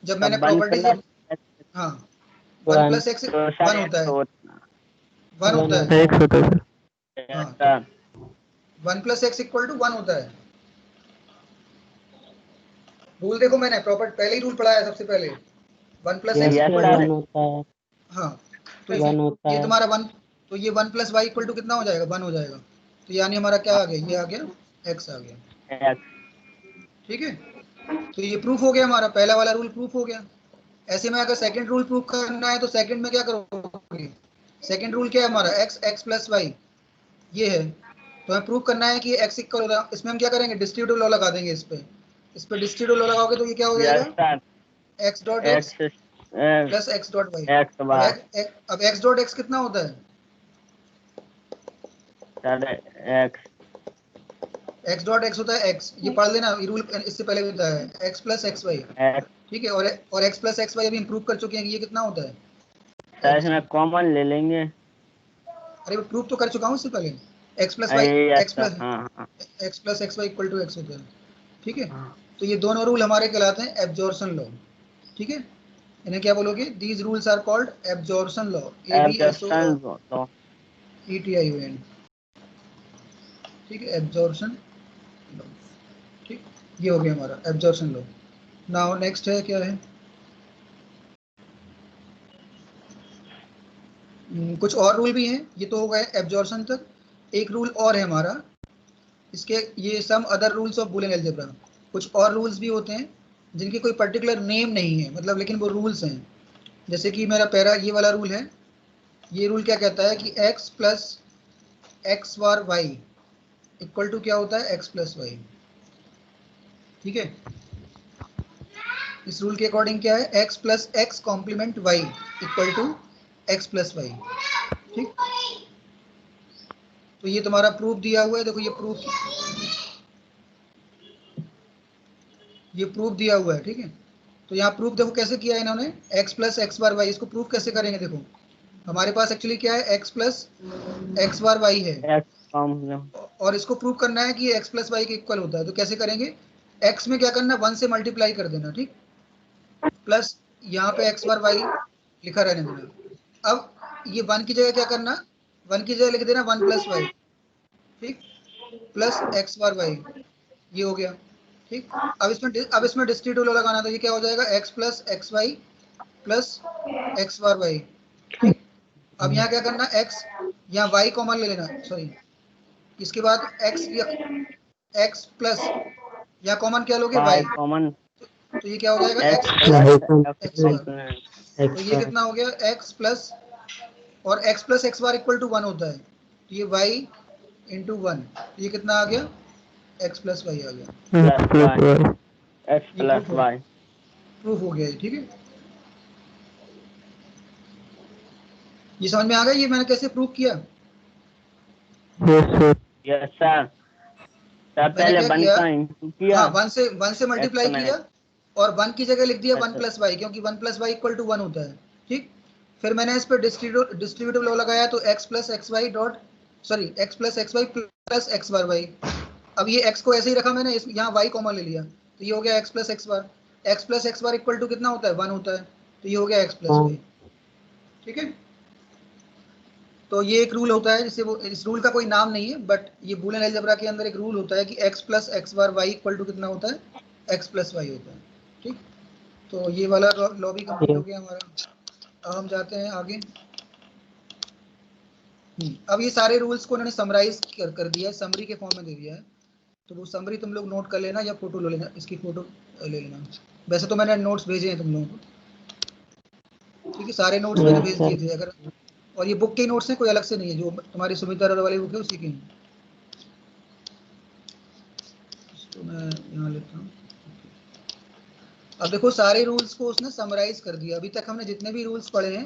जब मैंने वन प्रॉपर्टी प्लस हाँ 1 प्लस एक्स तो 1 सर होता है, होता 1 होता है, एक्स होता है सर। हाँ, sir 1 plus x equal to 1 होता है। रूल देखो, मैंने प्रॉपर पहले ही रूल पढ़ाया है सबसे पहले, 1 plus x yes equal sir, to, 1 होता है, हाँ, तो 1 होता ये है। तुम्हारा 1, तो ये 1 प्लस वाई इक्वल टू कितना हो जाएगा, 1 हो जाएगा, तो यानी हमारा क्या आ गया, ये आ गया x आ गया, x ठीक है। तो ये प्रूफ हो गया, हमारा पहला वाला रूल प्रूफ हो गया। ऐसे में अगर सेकंड रूल प्रूफ करना है तो सेकंड में क्या करोगे, सेकंड रूल क्या है हमारा, x प्लस वाई ये है, तो हमें प्रूव करना है कि x इक्वल होगा, इसमें हम क्या करेंगे, डिस्ट्रीब्यूटिव लॉ लगा देंगे, इस पे डिस्ट्रीब्यूटिव लॉ लगाओगे तो ये क्या हो yes जाएगा, sir x dot x x plus x dot y. x y अब x डॉट x कितना होता है, sir x x dot x होता है x, ये पढ़ लेना, ये रूल इससे पहले भी बताया है, x plus x y, x ठीक है, और x प्लस एक्स वाई अभी इम्प्रूव कर चुके हैं कि ये कितना होता है, सर x। इसमें कॉमन ले लेंगे। अरे मैं प्रूव तो कर चुका हूँ इससे पहले, x plus y yes x sir plus हाँ x plus x y equal to x होता है, ठीक है। हाँ तो ये दोनों रूल हमारे कहलाते हैं एब्जॉर्प्शन लॉ, ठीक है, इन्हें क्या बोलोगे, these rules are called absorption law, absorption तो ABSORPTION, ठीक है, एब्जॉर्प्शन लॉ, ठीक, ये हो गया हमारा एब्जॉर्प्शन लॉ। नाउ नेक्स्ट है क्या है, कुछ और रूल भी हैं, ये तो हो गए एब्जॉर्प्शन तक। एक रूल और है हमारा, इसके ये some other rules of Boolean algebra, कुछ और रूल्स भी होते हैं जिनके कोई पर्टिकुलर नेम नहीं है, मतलब लेकिन वो रूल्स हैं। जैसे कि मेरा पहला ये वाला रूल है, ये रूल क्या कहता है कि x plus x bar y equal to क्या होता है, x प्लस वाई, ठीक है। इस रूल के अकॉर्डिंग क्या है, x plus x complement y equal to x plus y, ठीक। तो ये तुम्हारा प्रूफ दिया हुआ है, देखो ये प्रूफ दिया हुआ है, ठीक है। तो यहाँ प्रूफ देखो कैसे किया है इन्होंने, x plus x bar Y, इसको प्रूफ कैसे करेंगे, देखो हमारे पास एक्चुअली क्या है, x plus x bar Y है, x कॉम और इसको प्रूव करना है कि x प्लस वाई के इक्वल होता है, तो कैसे करेंगे, x में क्या करना, 1 से मल्टीप्लाई कर देना, ठीक, प्लस यहाँ पे एक्स बार वाई लिखा रहने देना। अब ये 1 की जगह क्या करना, 1 की जगह लिख देना 1 प्लस वाई, ठीक, प्लस एक्स बार वाई, ये हो गया, ठीक। अब इसमें डिस्ट्रीब्यूटिव लॉ लगाना, तो ये क्या हो जाएगा, x plus x y plus x bar y, ठीक। अब यहाँ क्या करना, x यहाँ y कॉमन ले लेना, सॉरी, इसके बाद x प्लस यहाँ कॉमन क्या लोगे, y, y कॉमन तो ये क्या हो जाएगा, x x plus plus x x bar, complement तो ये कितना हो गया, x प्लस, और x plus x bar equal to 1 होता है, तो ये y इंटू 1, ये कितना आ गया, x प्लस वाई आ गया, प्लस y x ये प्लस y प्रूफ हो गया, ठीक है। ये समझ में आ गया, ये मैंने कैसे प्रूव किया, yes sir. Yes sir. Sir मैंने पहले क्या 1 किया, का इंटू किया हाँ 1 से मल्टीप्लाई किया, एक्सपोनेंट और 1 की जगह लिख दिया 1 अच्छा प्लस वाई, क्योंकि 1 प्लस वाई इक्वल टू 1 होता है, ठीक। फिर मैंने इस पर डिस्ट्रीब्यूटिव लॉ लगाया, तो x plus x y dot, sorry, x plus x y plus x bar y. अब ये x को ऐसे ही रखा मैंने, यहाँ y कॉमन ले लिया, तो ये हो गया x plus x bar equal to कितना होता है, 1 होता है, तो ये हो गया x प्लस वाई, ठीक है। तो ये एक रूल होता है, जिसे वो, इस रूल का कोई नाम नहीं है, बट ये बूलियन अलजेब्रा के अंदर एक रूल होता है कि x plus x bar y equal to कितना होता है, x प्लस वाई होता है, ठीक। तो ये वाला लॉ भी कंप्लीट हो गया हमारा। अब हम जाते हैं आगे। अब ये सारे रूल्स को उन्होंने समराइज कर दिया है, समरी के फॉर्म में दे दिया है, तो वो समरी तुम लोग नोट कर लेना या फोटो ले लेना, इसकी फोटो ले लेना। वैसे तो मैंने नोट्स भेजे हैं तुम लोगों को, ठीक है, सारे नोट्स मैंने भेज दिए थे, अगर, और ये बुक के नोट्स हैं, कोई अलग से नहीं है, जो तुम्हारी सुमिता वाली बुक है उसी की। तो मैं यहाँ देता हूँ। अब देखो सारे रूल्स को उसने समराइज कर दिया। अभी तक हमने जितने भी रूल्स पढ़े हैं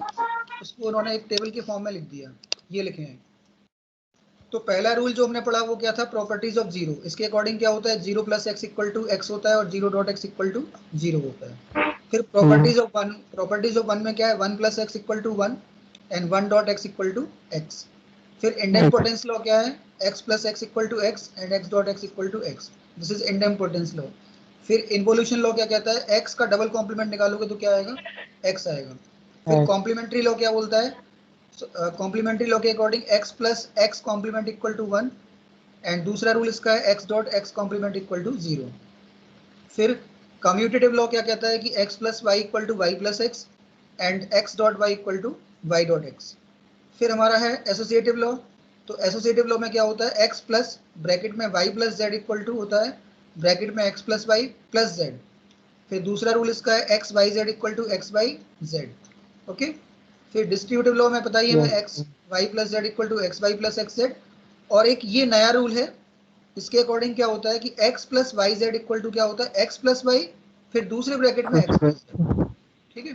उसको उन्होंने एक टेबल के फॉर्म में लिख दिया, ये लिखे हैं। तो पहला रूल जो हमने पढ़ा वो क्या था, प्रॉपर्टीज ऑफ जीरो। इसके अकॉर्डिंग क्या होता है, 0 + x = x होता है और 0.x = 0 होता है। फिर properties of one, properties of one में क्या है, 1 + x = 1 एंड 1.x = x। फिर इंडेम्पोटेंस लॉ क्या है, x + x = x and x.x = x। This is idempotence law. फिर इन्वोल्यूशन लॉ क्या कहता है, x का डबल कॉम्प्लीमेंट निकालोगे तो क्या आएगा, x आएगा। फिर कॉम्प्लीमेंट्री लॉ क्या बोलता है, कॉम्प्लीमेंट्री लॉ के according x + x complement = 1 and दूसरा रूल इसका है x.x कॉम्प्लीमेंट = 0। फिर कम्यूटेटिव लॉ क्या कहता है कि x + y = y + x and x.y = y.x। फिर हमारा है एसोसिएटिव लॉ। तो एसोसिएटिव लॉ में क्या होता है, x प्लस ब्रैकेट में y + z = होता है ब्रैकेट में x + y + z। फिर दूसरा रूल इसका है x y z = x y z। Okay. फिर डिस्ट्रीब्यूटिव लॉ में पता ही है हमें x y + z = x y + x z। और एक ये नया रूल है, इसके अकॉर्डिंग क्या होता है कि x + y z = क्या होता है, x + y फिर दूसरे ब्रैकेट में x + z। ठीक है।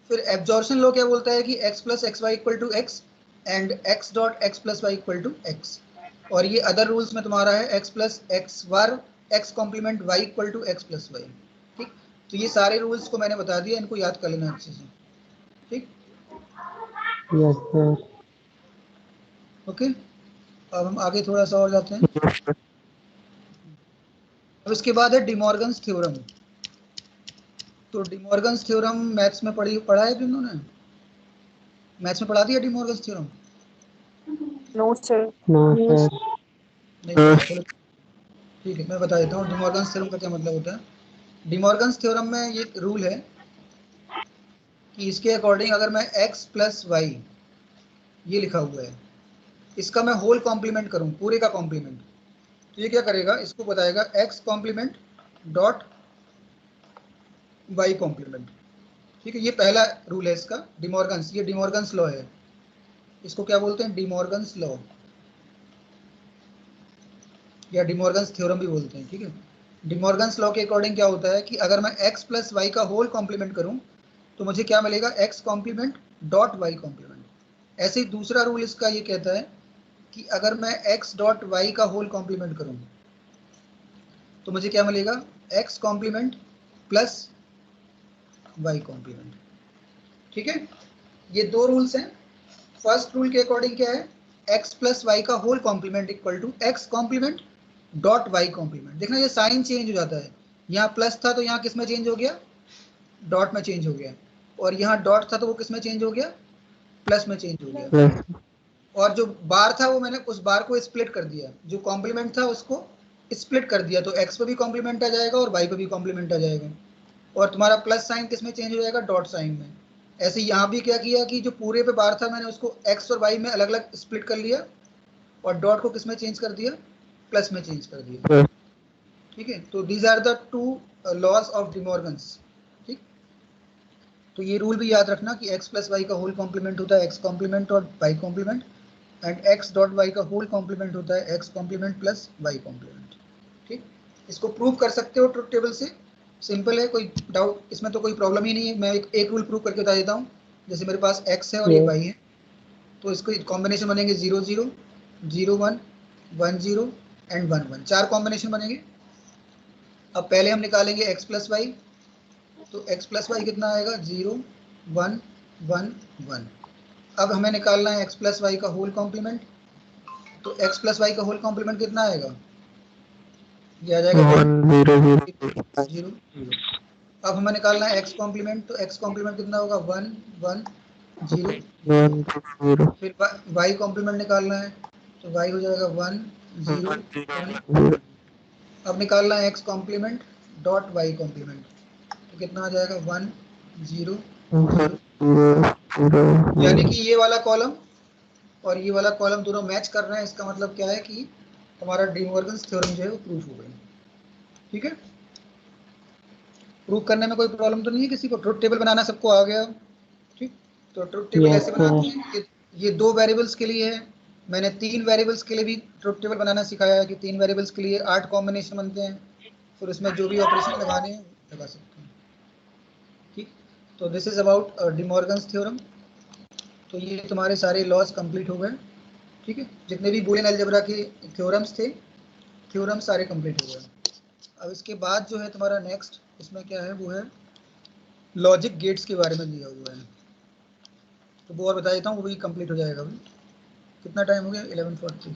फिर एब्जॉर्प्शन लॉ क्या बोलता है कि x + xy = x and x.x + y = x। और ये अदर रूल्स में तुम्हारा है x + x बार x complement y = x + y। ठीक। तो ये सारे रूल्स को मैंने बता दिया, इनको याद कर लेना अच्छे से। ठीक। Yes sir. ओके। अब हम आगे थोड़ा सा और जाते हैं। अब इसके बाद है डिमॉर्गन्स थ्योरम। तो डिमॉर्गन्स थ्योरम मैथ्स में पढ़ा है तुमने, मैथ्स में पढ़ा दिया De Morgan's theorem? No sir. No sir. नहीं पढ़ा, चलो ठीक है मैं बता देता हूँ डिमॉर्गन्स थ्योरम का क्या मतलब होता है। डिमॉर्गन्स थ्योरम में ये रूल है कि इसके अकॉर्डिंग अगर मैं x + y ये लिखा हुआ है, इसका मैं होल कॉम्प्लीमेंट करूं, पूरे का कॉम्प्लीमेंट, तो ये क्या करेगा, इसको बताएगा x complement dot y complement. ठीक है, ये पहला रूल है इसका डिमॉर्गन्स, ये डिमॉर्गन्स लॉ है। इसको क्या बोलते हैं, डिमॉर्गन्स लॉ या डिमॉर्गन्स थ्योरम भी बोलते हैं। ठीक है। डिमॉर्गन्स लॉ के अकॉर्डिंग क्या होता है कि अगर मैं x + y का होल कॉम्प्लीमेंट करूं तो मुझे क्या मिलेगा, x complement dot y complement. ऐसे ही दूसरा रूल इसका ये कहता है कि अगर मैं x डॉट y का होल कॉम्प्लीमेंट करूं तो मुझे क्या मिलेगा, x complement plus y complement. ठीक है, ये दो रूल्स हैं। फर्स्ट रूल के अकॉर्डिंग क्या है, x + y का whole complement = x complement dot y complement. देखना ये साइन चेंज हो जाता है, यहाँ प्लस था तो यहाँ किस में चेंज हो गया, डॉट में चेंज हो गया, और यहाँ डॉट था तो वो किस में चेंज हो गया, प्लस में चेंज हो गया। प्लस। और जो बार था वो मैंने उस बार को स्प्लिट कर दिया, जो कॉम्प्लीमेंट था उसको स्प्लिट कर दिया, तो x पे भी कॉम्प्लीमेंट आ जाएगा और y पे भी कॉम्प्लीमेंट आ जाएगा, और तुम्हारा प्लस साइन किस में चेंज हो जाएगा, डॉट साइन में। ऐसे यहाँ भी क्या किया कि जो पूरे पे बार था मैंने उसको x और y में अलग अलग स्प्लिट कर लिया और डॉट को किस में चेंज कर दिया, प्लस में चेंज कर दिया। ठीक है, तो these are the two laws of De Morgan's. ठीक, तो ये रूल भी याद रखना कि x + y का होल कॉम्प्लीमेंट होता है x कॉम्प्लीमेंट और y complement and x dot y का होल कॉम्प्लीमेंट होता है x complement plus y complement. ठीक, इसको प्रूव कर सकते हो ट्रुथ टेबल से, सिंपल है, कोई डाउट इसमें तो कोई प्रॉब्लम ही नहीं है। मैं एक रूल प्रूव करके बता देता हूँ। जैसे मेरे पास x है और ये y है, तो इसको कॉम्बिनेशन बनेंगे 0 0 0 1 1 0 एंड 1 1, 4 कॉम्बिनेशन बनेंगे। अब पहले हम निकालेंगे x + y, तो x + y कितना आएगा, 0 1 1 1। अब हमें निकालना है x + y का होल कॉम्प्लीमेंट, तो x + y का होल कॉम्प्लीमेंट कितना आएगा, ये आ जाएगा 1 0 0। अब हमें निकालना है x कॉम्प्लीमेंट, तो x कॉम्प्लीमेंट कितना होगा, 1 1 0 0। फिर y कॉम्प्लीमेंट निकालना है, तो y हो जाएगा 1 0 1। अब निकालना है x complement dot y complement, तो कितना आ जाएगा, 1 0 0। यानी कि ये वाला कॉलम और ये वाला कॉलम दोनों मैच कर रहे हैं। इसका मतलब क्या है कि हमारा डिमॉर्गन्स थ्योरम जो है वो प्रूफ हो गई। ठीक है, प्रूफ करने में कोई प्रॉब्लम तो नहीं है किसी को, ट्रुथ टेबल बनाना सबको आ गया। ठीक, तो ट्रुथ टेबल ऐसे बनाते हैं कि ये दो वेरिएबल्स के लिए है, मैंने 3 वेरिएबल्स के लिए भी ट्रुथ टेबल बनाना सिखाया है कि 3 वेरिएबल्स के लिए 8 कॉम्बिनेशन बनते हैं, फिर उसमें जो भी ऑपरेशन लगाने हैं लगा सकते हैं। ठीक, तो this is about De Morgan's theorem. तो ये तुम्हारे सारे लॉज कंप्लीट हो गए। ठीक है, जितने भी बूलियन अलजेब्रा के थ्योरम्स थे, थ्योरम सारे कंप्लीट हो गए। अब इसके बाद जो है तुम्हारा नेक्स्ट इसमें क्या है, वो है लॉजिक गेट्स के बारे में दिया हुआ है। तो वो और बता देता हूँ, वो भी कंप्लीट हो जाएगा अभी। कितना टाइम हो गया? 11:40।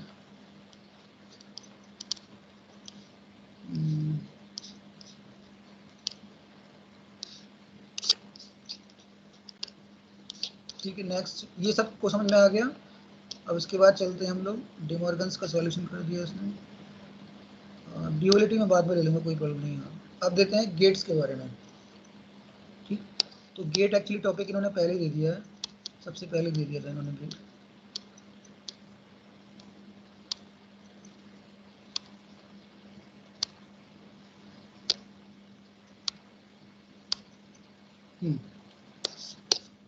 ठीक है, नेक्स्ट ये सब को समझ में आ गया। अब इसके बाद चलते हैं हम लोग, डिमॉर्गन्स का सॉल्यूशन कर दिया इसने, ड्यूअलिटी में बाद में ले लेंगे, कोई प्रॉब्लम नहीं है। अब देखते हैं गेट्स के बारे में। ठीक, तो गेट एक्चुअली टॉपिक इन्होंने पहले दे दिया है, सबसे पहले दे दिया था इन्होंने गेट।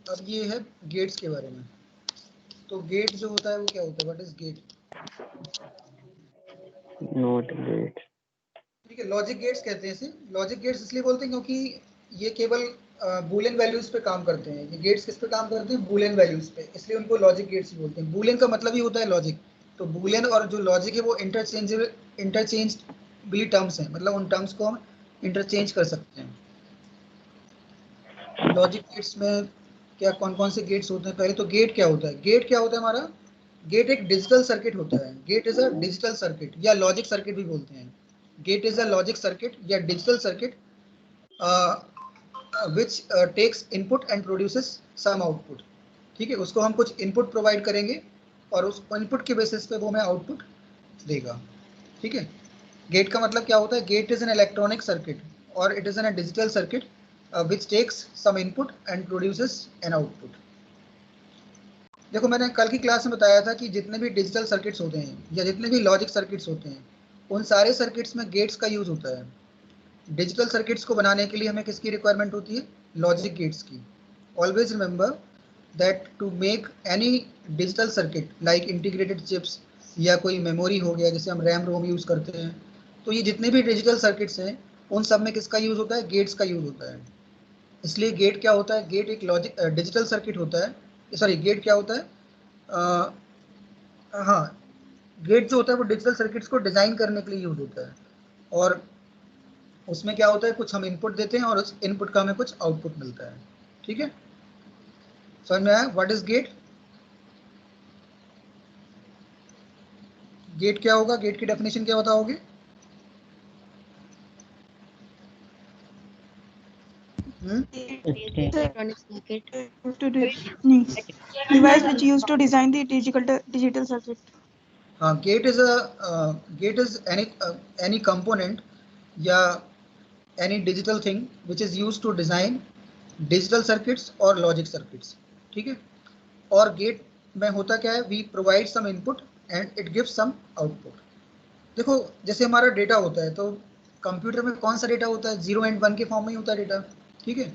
अब ये है गेट्स के बारे में। तो गेट जो होता है वो क्या होता है, what is gate? Not gate. ठीक है, लॉजिक गेट्स कहते हैं इसे। लॉजिक गेट्स इसलिए बोलते हैं क्योंकि ये केवल बूलियन वैल्यूज पे काम करते हैं। ये गेट्स किस पे काम करते हैं? बूलियन वैल्यूज पे, इसलिए उनको लॉजिक गेट्स बोलते हैं। बूलियन का मतलब ही होता है लॉजिक। तो बूलियन और जो लॉजिक है वो इंटरचेंजेबल टर्म्स हैं, मतलब उन टर्म्स को हम इंटरचेंज कर सकते हैं। लॉजिक गेट्स में क्या कौन कौन से गेट्स होते हैं? पहले तो गेट क्या होता है? गेट क्या होता है हमारा? गेट एक डिजिटल सर्किट होता है। Gate is a digital circuit या लॉजिक सर्किट भी बोलते हैं। Gate is a logic circuit या digital circuit which takes input and produces some output। ठीक है, उसको हम कुछ इनपुट प्रोवाइड करेंगे और उस इनपुट के बेसिस पे वो हमें आउटपुट देगा। ठीक है, गेट का मतलब क्या होता है? Gate is an electronic circuit और it is an digital circuit which takes some input and produces an output। देखो, मैंने कल की क्लास में बताया था कि जितने भी डिजिटल सर्किट्स होते हैं या जितने भी लॉजिक सर्किट्स होते हैं, उन सारे सर्किट्स में गेट्स का यूज होता है। डिजिटल सर्किट्स को बनाने के लिए हमें किसकी रिक्वायरमेंट होती है? लॉजिक गेट्स की। Always remember that to make any digital circuit like integrated chips या कोई मेमोरी हो गया, जैसे हम रैम रोम यूज़ करते हैं, तो ये जितने भी डिजिटल सर्किट्स हैं उन सब में किसका यूज़ होता है? गेट्स का यूज़ होता है। इसलिए गेट क्या होता है? गेट एक लॉजिक डिजिटल सर्किट होता है। सॉरी, गेट क्या होता है? हाँ, गेट जो होता है वो डिजिटल सर्किट्स को डिज़ाइन करने के लिए यूज होता है। और उसमें क्या होता है, कुछ हम इनपुट देते हैं और उस इनपुट का हमें कुछ आउटपुट मिलता है। ठीक है, समझ में आया? What is gate? गेट क्या होगा? गेट की डेफिनेशन क्या बताओगे? Electronic circuit. Device which used to design the digital circuit. हाँ, गेट इज एनी कंपोनेंट या any digital thing which is use to design digital circuits और लॉजिक सर्किट्स। ठीक है, और गेट में होता क्या है? We provide some input and it gives some output. देखो, जैसे हमारा डेटा होता है, तो कंप्यूटर में कौन सा डेटा होता है? 0 एंड 1 के फॉर्म में ही होता है डेटा। ठीक है,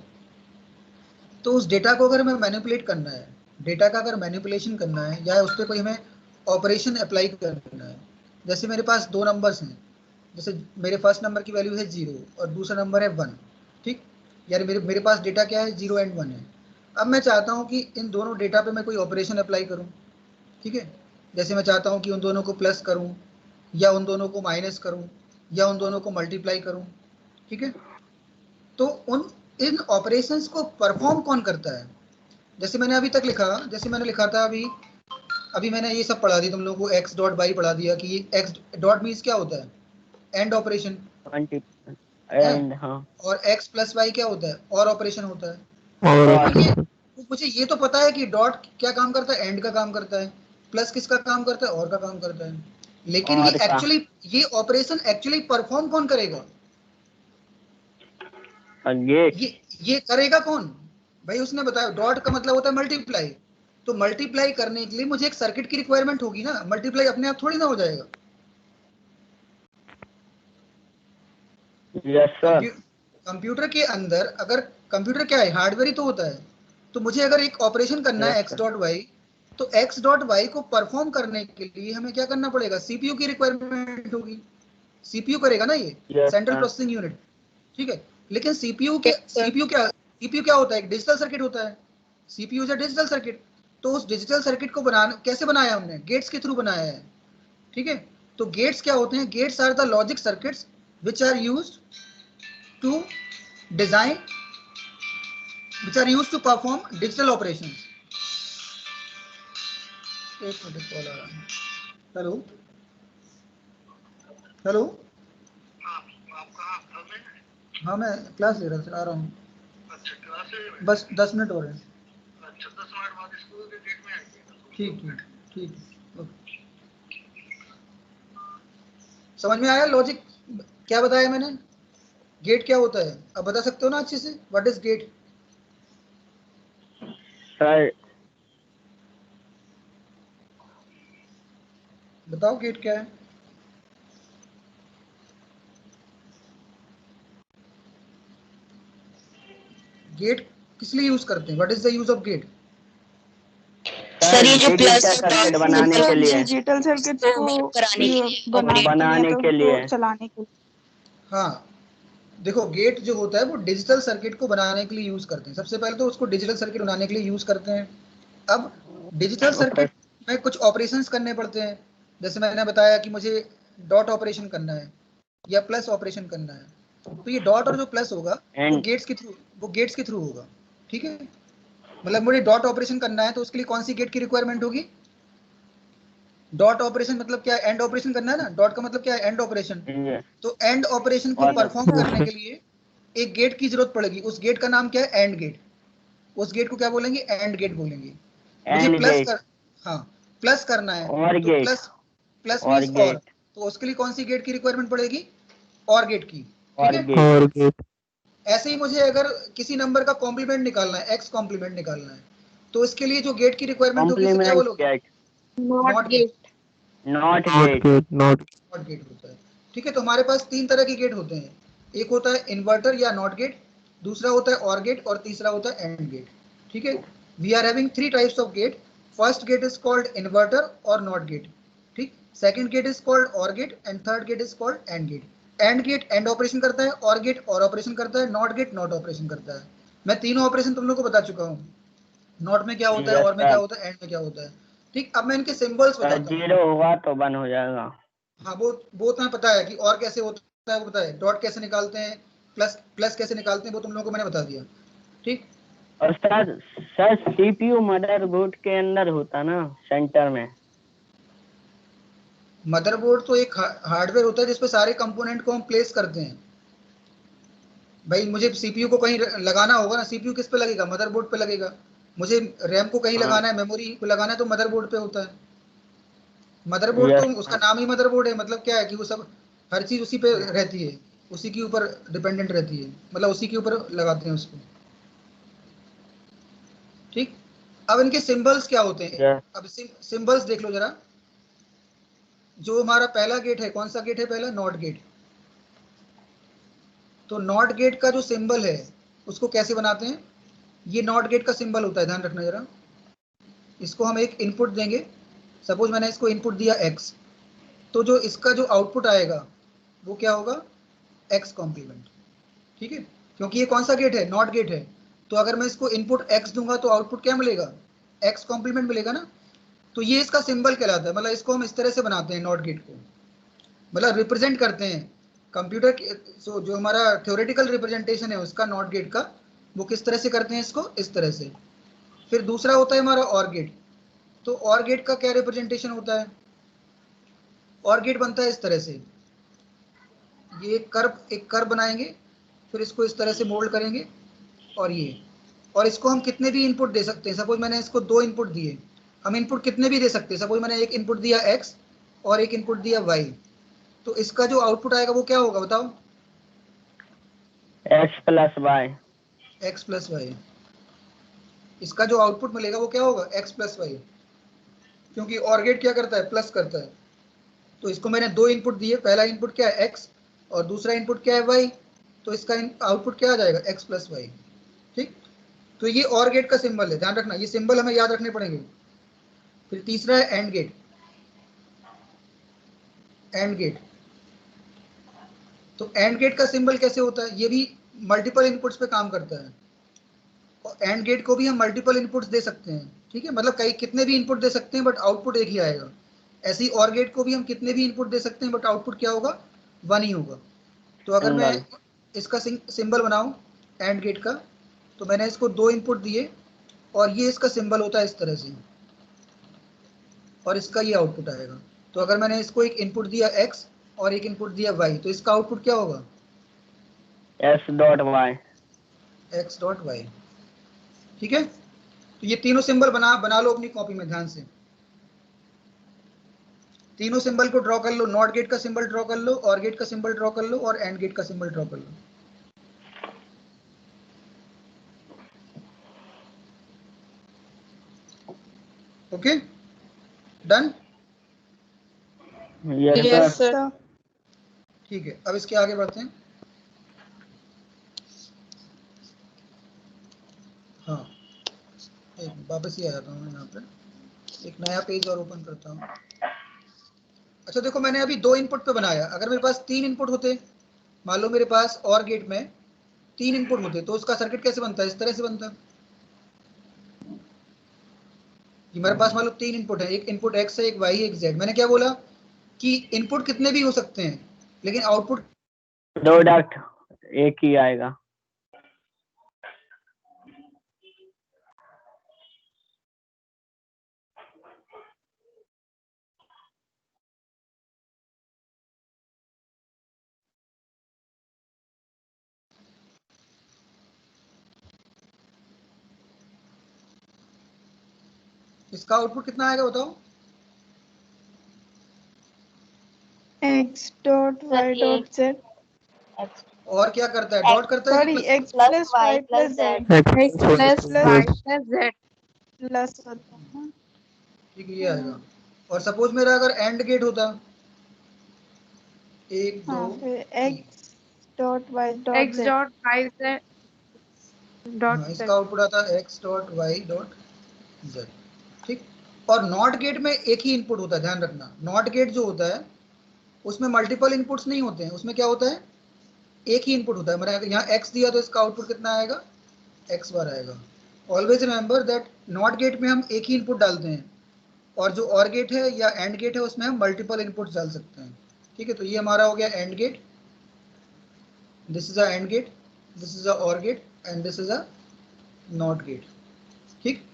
तो उस डेटा को अगर हमें मैनिपुलेट करना है, डेटा का अगर मैनिपुलेशन करना है या उस पर कोई हमें ऑपरेशन अप्लाई करना है, जैसे मेरे पास 2 नंबर्स हैं, जैसे मेरे फर्स्ट नंबर की वैल्यू है 0 और दूसरा नंबर है 1। ठीक, यानी मेरे पास डेटा क्या है? 0 एंड 1 है। अब मैं चाहता हूँ कि इन दोनों डेटा पे मैं कोई ऑपरेशन अप्लाई करूँ। ठीक है, जैसे मैं चाहता हूँ कि उन दोनों को प्लस करूँ या उन दोनों को माइनस करूँ या उन दोनों को मल्टीप्लाई करूँ। ठीक है, तो इन ऑपरेशंस को परफॉर्म कौन करता है? जैसे मैंने अभी तक लिखा, जैसे मैंने लिखा था अभी मैंने ये सब पढ़ा दिया तुम लोगों को, एक्स डॉट बाई पढ़ा दिया कि एक्स डॉट मीन्स क्या होता है? And operation. एंड हाँ, और एक्स प्लस वाई क्या होता है? और ऑपरेशन होता है। और तो ये मुझे ये तो पता है कि डॉट क्या काम करता है? एंड का काम करता है। प्लस किसका काम करता है? और का काम करता है। लेकिन और का ये ऑपरेशन एक्चुअली परफॉर्म कौन करेगा? गेट। ये करेगा कौन भाई? उसने बताया डॉट का मतलब होता है मल्टीप्लाई। तो मल्टीप्लाई करने के लिए मुझे एक सर्किट की रिक्वायरमेंट होगी ना, मल्टीप्लाई अपने आप थोड़ी ना हो जाएगा। Yes sir. कंप्यूटर के अंदर अगर कंप्यूटर क्या है? हार्डवेयर ही तो होता है। तो मुझे अगर एक ऑपरेशन करना है yes x sir. Dot y, तो x डॉट y को परफॉर्म करने के लिए हमें क्या करना पड़ेगा, सीपीयू की रिक्वायरमेंट होगी, सीपीयू करेगा ना ये, Yes, central sir. Processing unit, ठीक है। लेकिन सीपीयू क्या होता है, एक डिजिटल सर्किट होता है, CPU is a digital circuit. तो उस डिजिटल सर्किट को कैसे बनाया हमने, गेट्स के थ्रू बनाया है, ठीक है। तो गेट्स क्या होते हैं, gates are the logic circuits which are used to design, which are used to perform digital operations. एक मिनट कॉल आ रहा है। हेलो हेलो, हाँ मैं क्लास ले रहा था, आ रहा हूँ। अच्छा, क्लास बस 10 मिनट हो रहे हैं। अच्छा, 10 मिनट बाद स्कूल के गेट में आएंगे। ठीक ठीक ठीक, ओके। समझ में आया लॉजिक क्या बताया मैंने, गेट क्या होता है, अब बता सकते हो ना अच्छे से, व्हाट इज गेट? सर बताओ गेट क्या है। गेट किस लिए यूज करते हैं, what is the use of gate? Sir ये जो प्लस सर्किट बनाने के लिए, डिजिटल सर्किट को बनाने के लिए, चलाने के लिए। हाँ देखो, गेट जो होता है वो डिजिटल सर्किट को बनाने के लिए यूज करते हैं। सबसे पहले तो उसको डिजिटल सर्किट बनाने के लिए यूज करते हैं। अब डिजिटल सर्किट में कुछ ऑपरेशंस करने पड़ते हैं, जैसे मैंने बताया कि मुझे डॉट ऑपरेशन करना है या प्लस ऑपरेशन करना है, तो ये डॉट और जो प्लस होगा वो गेट्स के थ्रू होगा, ठीक है। मतलब मुझे डॉट ऑपरेशन करना है तो उसके लिए कौन सी गेट की रिक्वायरमेंट होगी, डॉट ऑपरेशन मतलब क्या, एंड ऑपरेशन करना है ना, डॉट का मतलब क्या है, एंड ऑपरेशन। तो एंड ऑपरेशन को परफॉर्म करने के लिए एक गेट की जरूरत पड़ेगी, उस गेट का नाम क्या है, एंड गेट। उस गेट को क्या बोलेंगे, एंड गेट बोलेंगे। मुझे प्लस करना है और तो गेट, प्लस मींस और, तो उसके लिए कौन सी गेट की रिक्वायरमेंट पड़ेगी, और गेट की, ठीक है। और गेट। ऐसे ही मुझे अगर किसी नंबर का कॉम्प्लीमेंट निकालना है, एक्स कॉम्प्लीमेंट निकालना है, तो इसके लिए जो गेट की रिक्वायरमेंट होगी उसे क्या बोलोगे, नॉट गेट। नॉट गेट होता है, ठीक है। तो हमारे पास तीन तरह के गेट होते हैं, एक होता है इन्वर्टर या नॉट गेट, दूसरा होता है और गेट, और तीसरा होता है एंड गेट, ठीक है। We are having 3 types of gate. First gate is called inverter or not gate, ठीक। Second gate is called or gate and third gate is called and gate. And gate and operation करता है, और gate और operation करता है, not get not operation करता है। मैं तीनों ऑपरेशन तुम लोग को बता चुका हूँ, नॉट में क्या होता है, और में क्या होता है, एंड में क्या होता है, ठीक। अब मैं इनके सिंबल्स बताता हूँ। 0 होगा तो 1 हो जाएगा। हाँ वो तुम्हें पता है कि और कैसे होता है, वो पता है, डॉट कैसे निकालते हैं, प्लस कैसे निकालते हैं, वो तुम लोगों को मैंने बता दिया, ठीक। और सर सीपीयू मदरबोर्ड के अंदर होता ना, सेंटर में। मदरबोर्ड तो एक हार्डवेयर होता है जिसपे सारे कंपोनेंट को हम प्लेस करते हैं। भाई मुझे सीपीयू को कहीं लगाना होगा ना, सीपीयू किस पे लगेगा, मदरबोर्ड पे लगेगा। मुझे रैम को कहीं लगाना है, मेमोरी को लगाना है, तो मदरबोर्ड पे होता है। मदरबोर्ड तो उसका नाम ही मदरबोर्ड है, मतलब क्या है कि वो सब हर चीज उसी पे रहती है, उसी के ऊपर डिपेंडेंट रहती है, मतलब उसी के ऊपर लगाते हैं उसको, ठीक। अब इनके सिंबल्स क्या होते हैं, अब सिंबल्स देख लो जरा। जो हमारा पहला गेट है, कौन सा गेट है पहला, नॉट गेट। तो नॉट गेट का जो सिंबल है उसको कैसे बनाते हैं, ये नॉट गेट का सिंबल होता है, ध्यान रखना जरा। इसको हम एक इनपुट देंगे, सपोज मैंने इसको इनपुट दिया x, तो जो इसका जो आउटपुट आएगा वो क्या होगा, x कॉम्प्लीमेंट, ठीक है। क्योंकि ये कौन सा गेट है, नॉट गेट है, तो अगर मैं इसको इनपुट x दूंगा तो आउटपुट क्या मिलेगा, x कॉम्प्लीमेंट मिलेगा ना। तो ये इसका सिंबल कहलाता है, मतलब इसको हम इस तरह से बनाते हैं नॉट गेट को, मतलब रिप्रेजेंट करते हैं कंप्यूटर जो हमारा थ्योरेटिकल रिप्रेजेंटेशन है उसका नॉट गेट का, वो किस तरह से करते हैं इसको, इस तरह से। फिर दूसरा होता है हमारा और गेट। तो और गेट का क्या रिप्रेजेंटेशन होता है, और गेट बनता है इस तरह से, ये एक कर्व बनाएंगे, फिर इसको इस तरह से मोल्ड करेंगे, और इसको हम कितने भी इनपुट दे सकते हैं। सपोज मैंने इसको 2 इनपुट दिए, हम इनपुट कितने भी दे सकते हैं। सपोज मैंने एक इनपुट दिया x और एक इनपुट दिया y, तो इसका जो आउटपुट आएगा वो क्या होगा बताओ, x प्लस y। इसका जो आउटपुट मिलेगा वो क्या होगा, x प्लस वाई, क्योंकि और गेट क्या करता है, प्लस करता है। तो इसको मैंने 2 इनपुट दिए, पहला इनपुट क्या है x और दूसरा इनपुट क्या है y, तो इसका आउटपुट क्या आ जाएगा, x प्लस वाई, ठीक। तो ये और गेट का सिंबल है, ध्यान रखना, ये सिंबल हमें याद रखने पड़ेंगे। फिर तीसरा है एंड गेट। एंड गेट, तो एंड गेट का सिंबल कैसे होता है, ये भी मल्टीपल इनपुट्स पे काम करता है। और एंड गेट को भी हम मल्टीपल इनपुट्स दे सकते हैं, ठीक है, मतलब कई कितने भी इनपुट दे सकते हैं बट आउटपुट एक ही आएगा। ऐसे ही और गेट को भी हम कितने भी इनपुट दे सकते हैं बट आउटपुट क्या होगा, 1 ही होगा। तो अगर मैं इसका सिंबल बनाऊं एंड गेट का, तो मैंने इसको 2 इनपुट दिए और ये इसका सिंबल होता है इस तरह से, और इसका ये आउटपुट आएगा। तो अगर मैंने इसको एक इनपुट दिया x और एक इनपुट दिया y, तो इसका आउटपुट क्या होगा, s.y। x.y, ठीक है। तो ये तीनों सिंबल बना लो अपनी कॉपी में ध्यान से। तीनों सिंबल को ड्रॉ कर लो, नॉट गेट का सिंबल ड्रॉ कर लो, और गेट का सिंबल ड्रॉ कर लो, और एंड गेट का सिंबल ड्रॉ कर लो। Okay, done. Yes sir. Sir ठीक है, अब इसके आगे बढ़ते हैं। हाँ, एक वापस ही आ जाता हूँ मैं यहाँ पे, एक नया पेज और ओपन करता हूँ। अच्छा देखो, मैंने अभी 2 इनपुट पे बनाया। अगर मेरे पास 3 इनपुट होते, मान लो मेरे पास और गेट में 3 इनपुट होते, तो उसका सर्किट कैसे बनता है, इस तरह से बनता है कि मेरे पास मान लो 3 इनपुट है, एक इनपुट x है, एक y है, एक z। मैंने क्या बोला कि इनपुट कितने भी हो सकते हैं लेकिन आउटपुट प्रोडक्ट एक ही आएगा। इसका आउटपुट कितना आएगा बताओ, x डॉट y डॉट z, और क्या करता है, डॉट करता है सॉरी कि x plus y plus z X plus plus y plus z plus होता है। ठीक है, ये आएगा। और सपोज मेरा अगर एंड गेट होता, 1 2 हाँ, फिर 3, x डॉट y डॉट z हाँ, इसका आउटपुट आता है x डॉट वाई डॉट z, ठीक। और नॉट गेट में एक ही इनपुट होता है, ध्यान रखना। नॉट गेट जो होता है उसमें मल्टीपल इनपुट्स नहीं होते हैं, उसमें क्या होता है, एक ही इनपुट होता है। मैंने अगर यहाँ x दिया तो इसका आउटपुट कितना आएगा, x बार आएगा। Always remember that not gate में हम एक ही इनपुट डालते हैं, और जो और गेट है या एंड गेट है उसमें हम मल्टीपल इनपुट्स डाल सकते हैं, ठीक है। तो ये हमारा हो गया and gate, this is a and gate, this is a or gate, and this is a not gate, ठीक।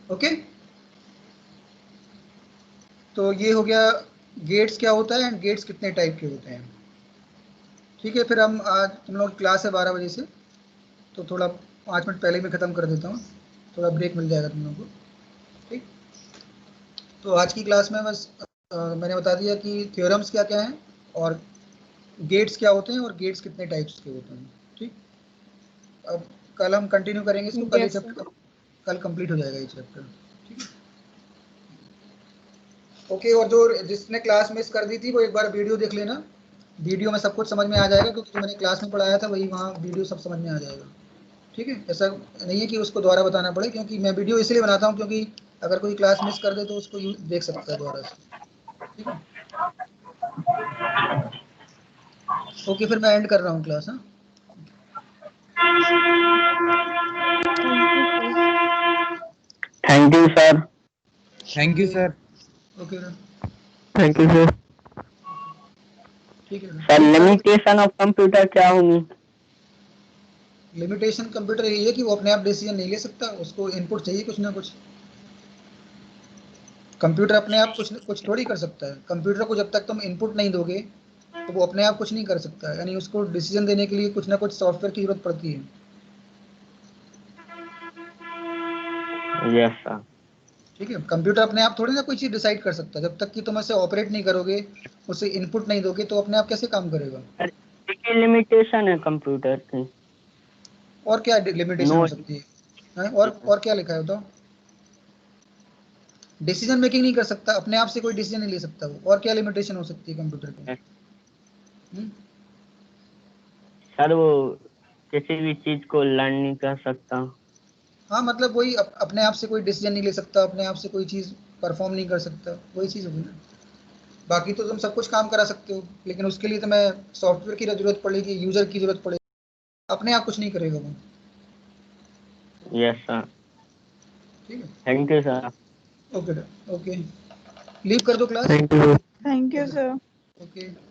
ओके, तो ये हो गया गेट्स क्या होता है एंड गेट्स कितने टाइप के होते हैं, ठीक है। फिर हम आज तुम लोग क्लास है 12 बजे से, तो थोड़ा 5 मिनट पहले मैं ख़त्म कर देता हूँ, थोड़ा ब्रेक मिल जाएगा तुम लोगों को, ठीक। तो आज की क्लास में बस मैंने बता दिया कि थ्योरम्स क्या क्या हैं और गेट्स क्या होते हैं और गेट्स कितने टाइप्स के होते हैं, ठीक। अब कल हम कंटिन्यू करेंगे इसको, कल ये चैप्टर कल कंप्लीट हो जाएगा ये चैप्टर, ठीक है। ओके, और जो जिसने क्लास मिस कर दी थी वो एक बार वीडियो देख लेना, वीडियो में सब कुछ समझ में आ जाएगा, क्योंकि जो मैंने क्लास में पढ़ाया था वही वहाँ वीडियो सब समझ में आ जाएगा, ठीक है। ऐसा नहीं है कि उसको दोबारा बताना पड़े, क्योंकि मैं वीडियो इसलिए बनाता हूँ क्योंकि अगर कोई क्लास मिस कर दे तो उसको देख सकता है दोबारा से, ठीक है। ओके, फिर मैं एंड कर रहा हूँ क्लास। हाँ, thank you sir. Thank you, sir. Okay, Thank you, sir. ठीक है। सर लिमिटेशन ऑफ कंप्यूटर क्या होंगी? लिमिटेशन कंप्यूटर यही है कि वो अपने आप डिसीजन नहीं ले सकता, उसको इनपुट चाहिए कुछ ना कुछ। कंप्यूटर अपने आप कुछ थोड़ी कर सकता है। कंप्यूटर को जब तक तुम इनपुट नहीं दोगे तो वो अपने आप कुछ नहीं कर सकता है, यानी उसको डिसीजन देने के लिए कुछ ना कुछ सॉफ्टवेयर की जरूरत पड़ती है, यस सर। ठीक है। कंप्यूटर अपने आप थोड़ी ना कोई चीज़ डिसाइड कर सकता है, जब तक कि तुम ऐसे ऑपरेट नहीं करोगे, उसे इनपुट नहीं दोगे, तो अपने आप कैसे काम करेगा। लिमिटेशन है कंप्यूटर की। और क्या लिमिटेशन हो सकती है, और क्या लिखा है बताओ। डिसीजन मेकिंग नहीं कर सकता, अपने आप से कोई डिसीजन नहीं ले सकता वो, और क्या लिमिटेशन हो सकती है कंप्यूटर की। सर वो किसी भी चीज को लर्न नहीं कर सकता। हाँ मतलब वही अपने आप से कोई डिसीजन नहीं ले सकता, अपने आप से कोई चीज़ परफॉर्म नहीं कर सकता, वही चीज़ होगी ना। बाकी तो तुम सब कुछ काम करा सकते हो, लेकिन उसके लिए तो मैं सॉफ्टवेयर की जरूरत पड़ेगी, यूजर की जरूरत पड़ेगी, अपने आप कुछ नहीं करेगा वो। यस सर, ठीक है, thank you sir. Okay okay, leave कर दो class. Thank you, sir. Thank you sir. Okay.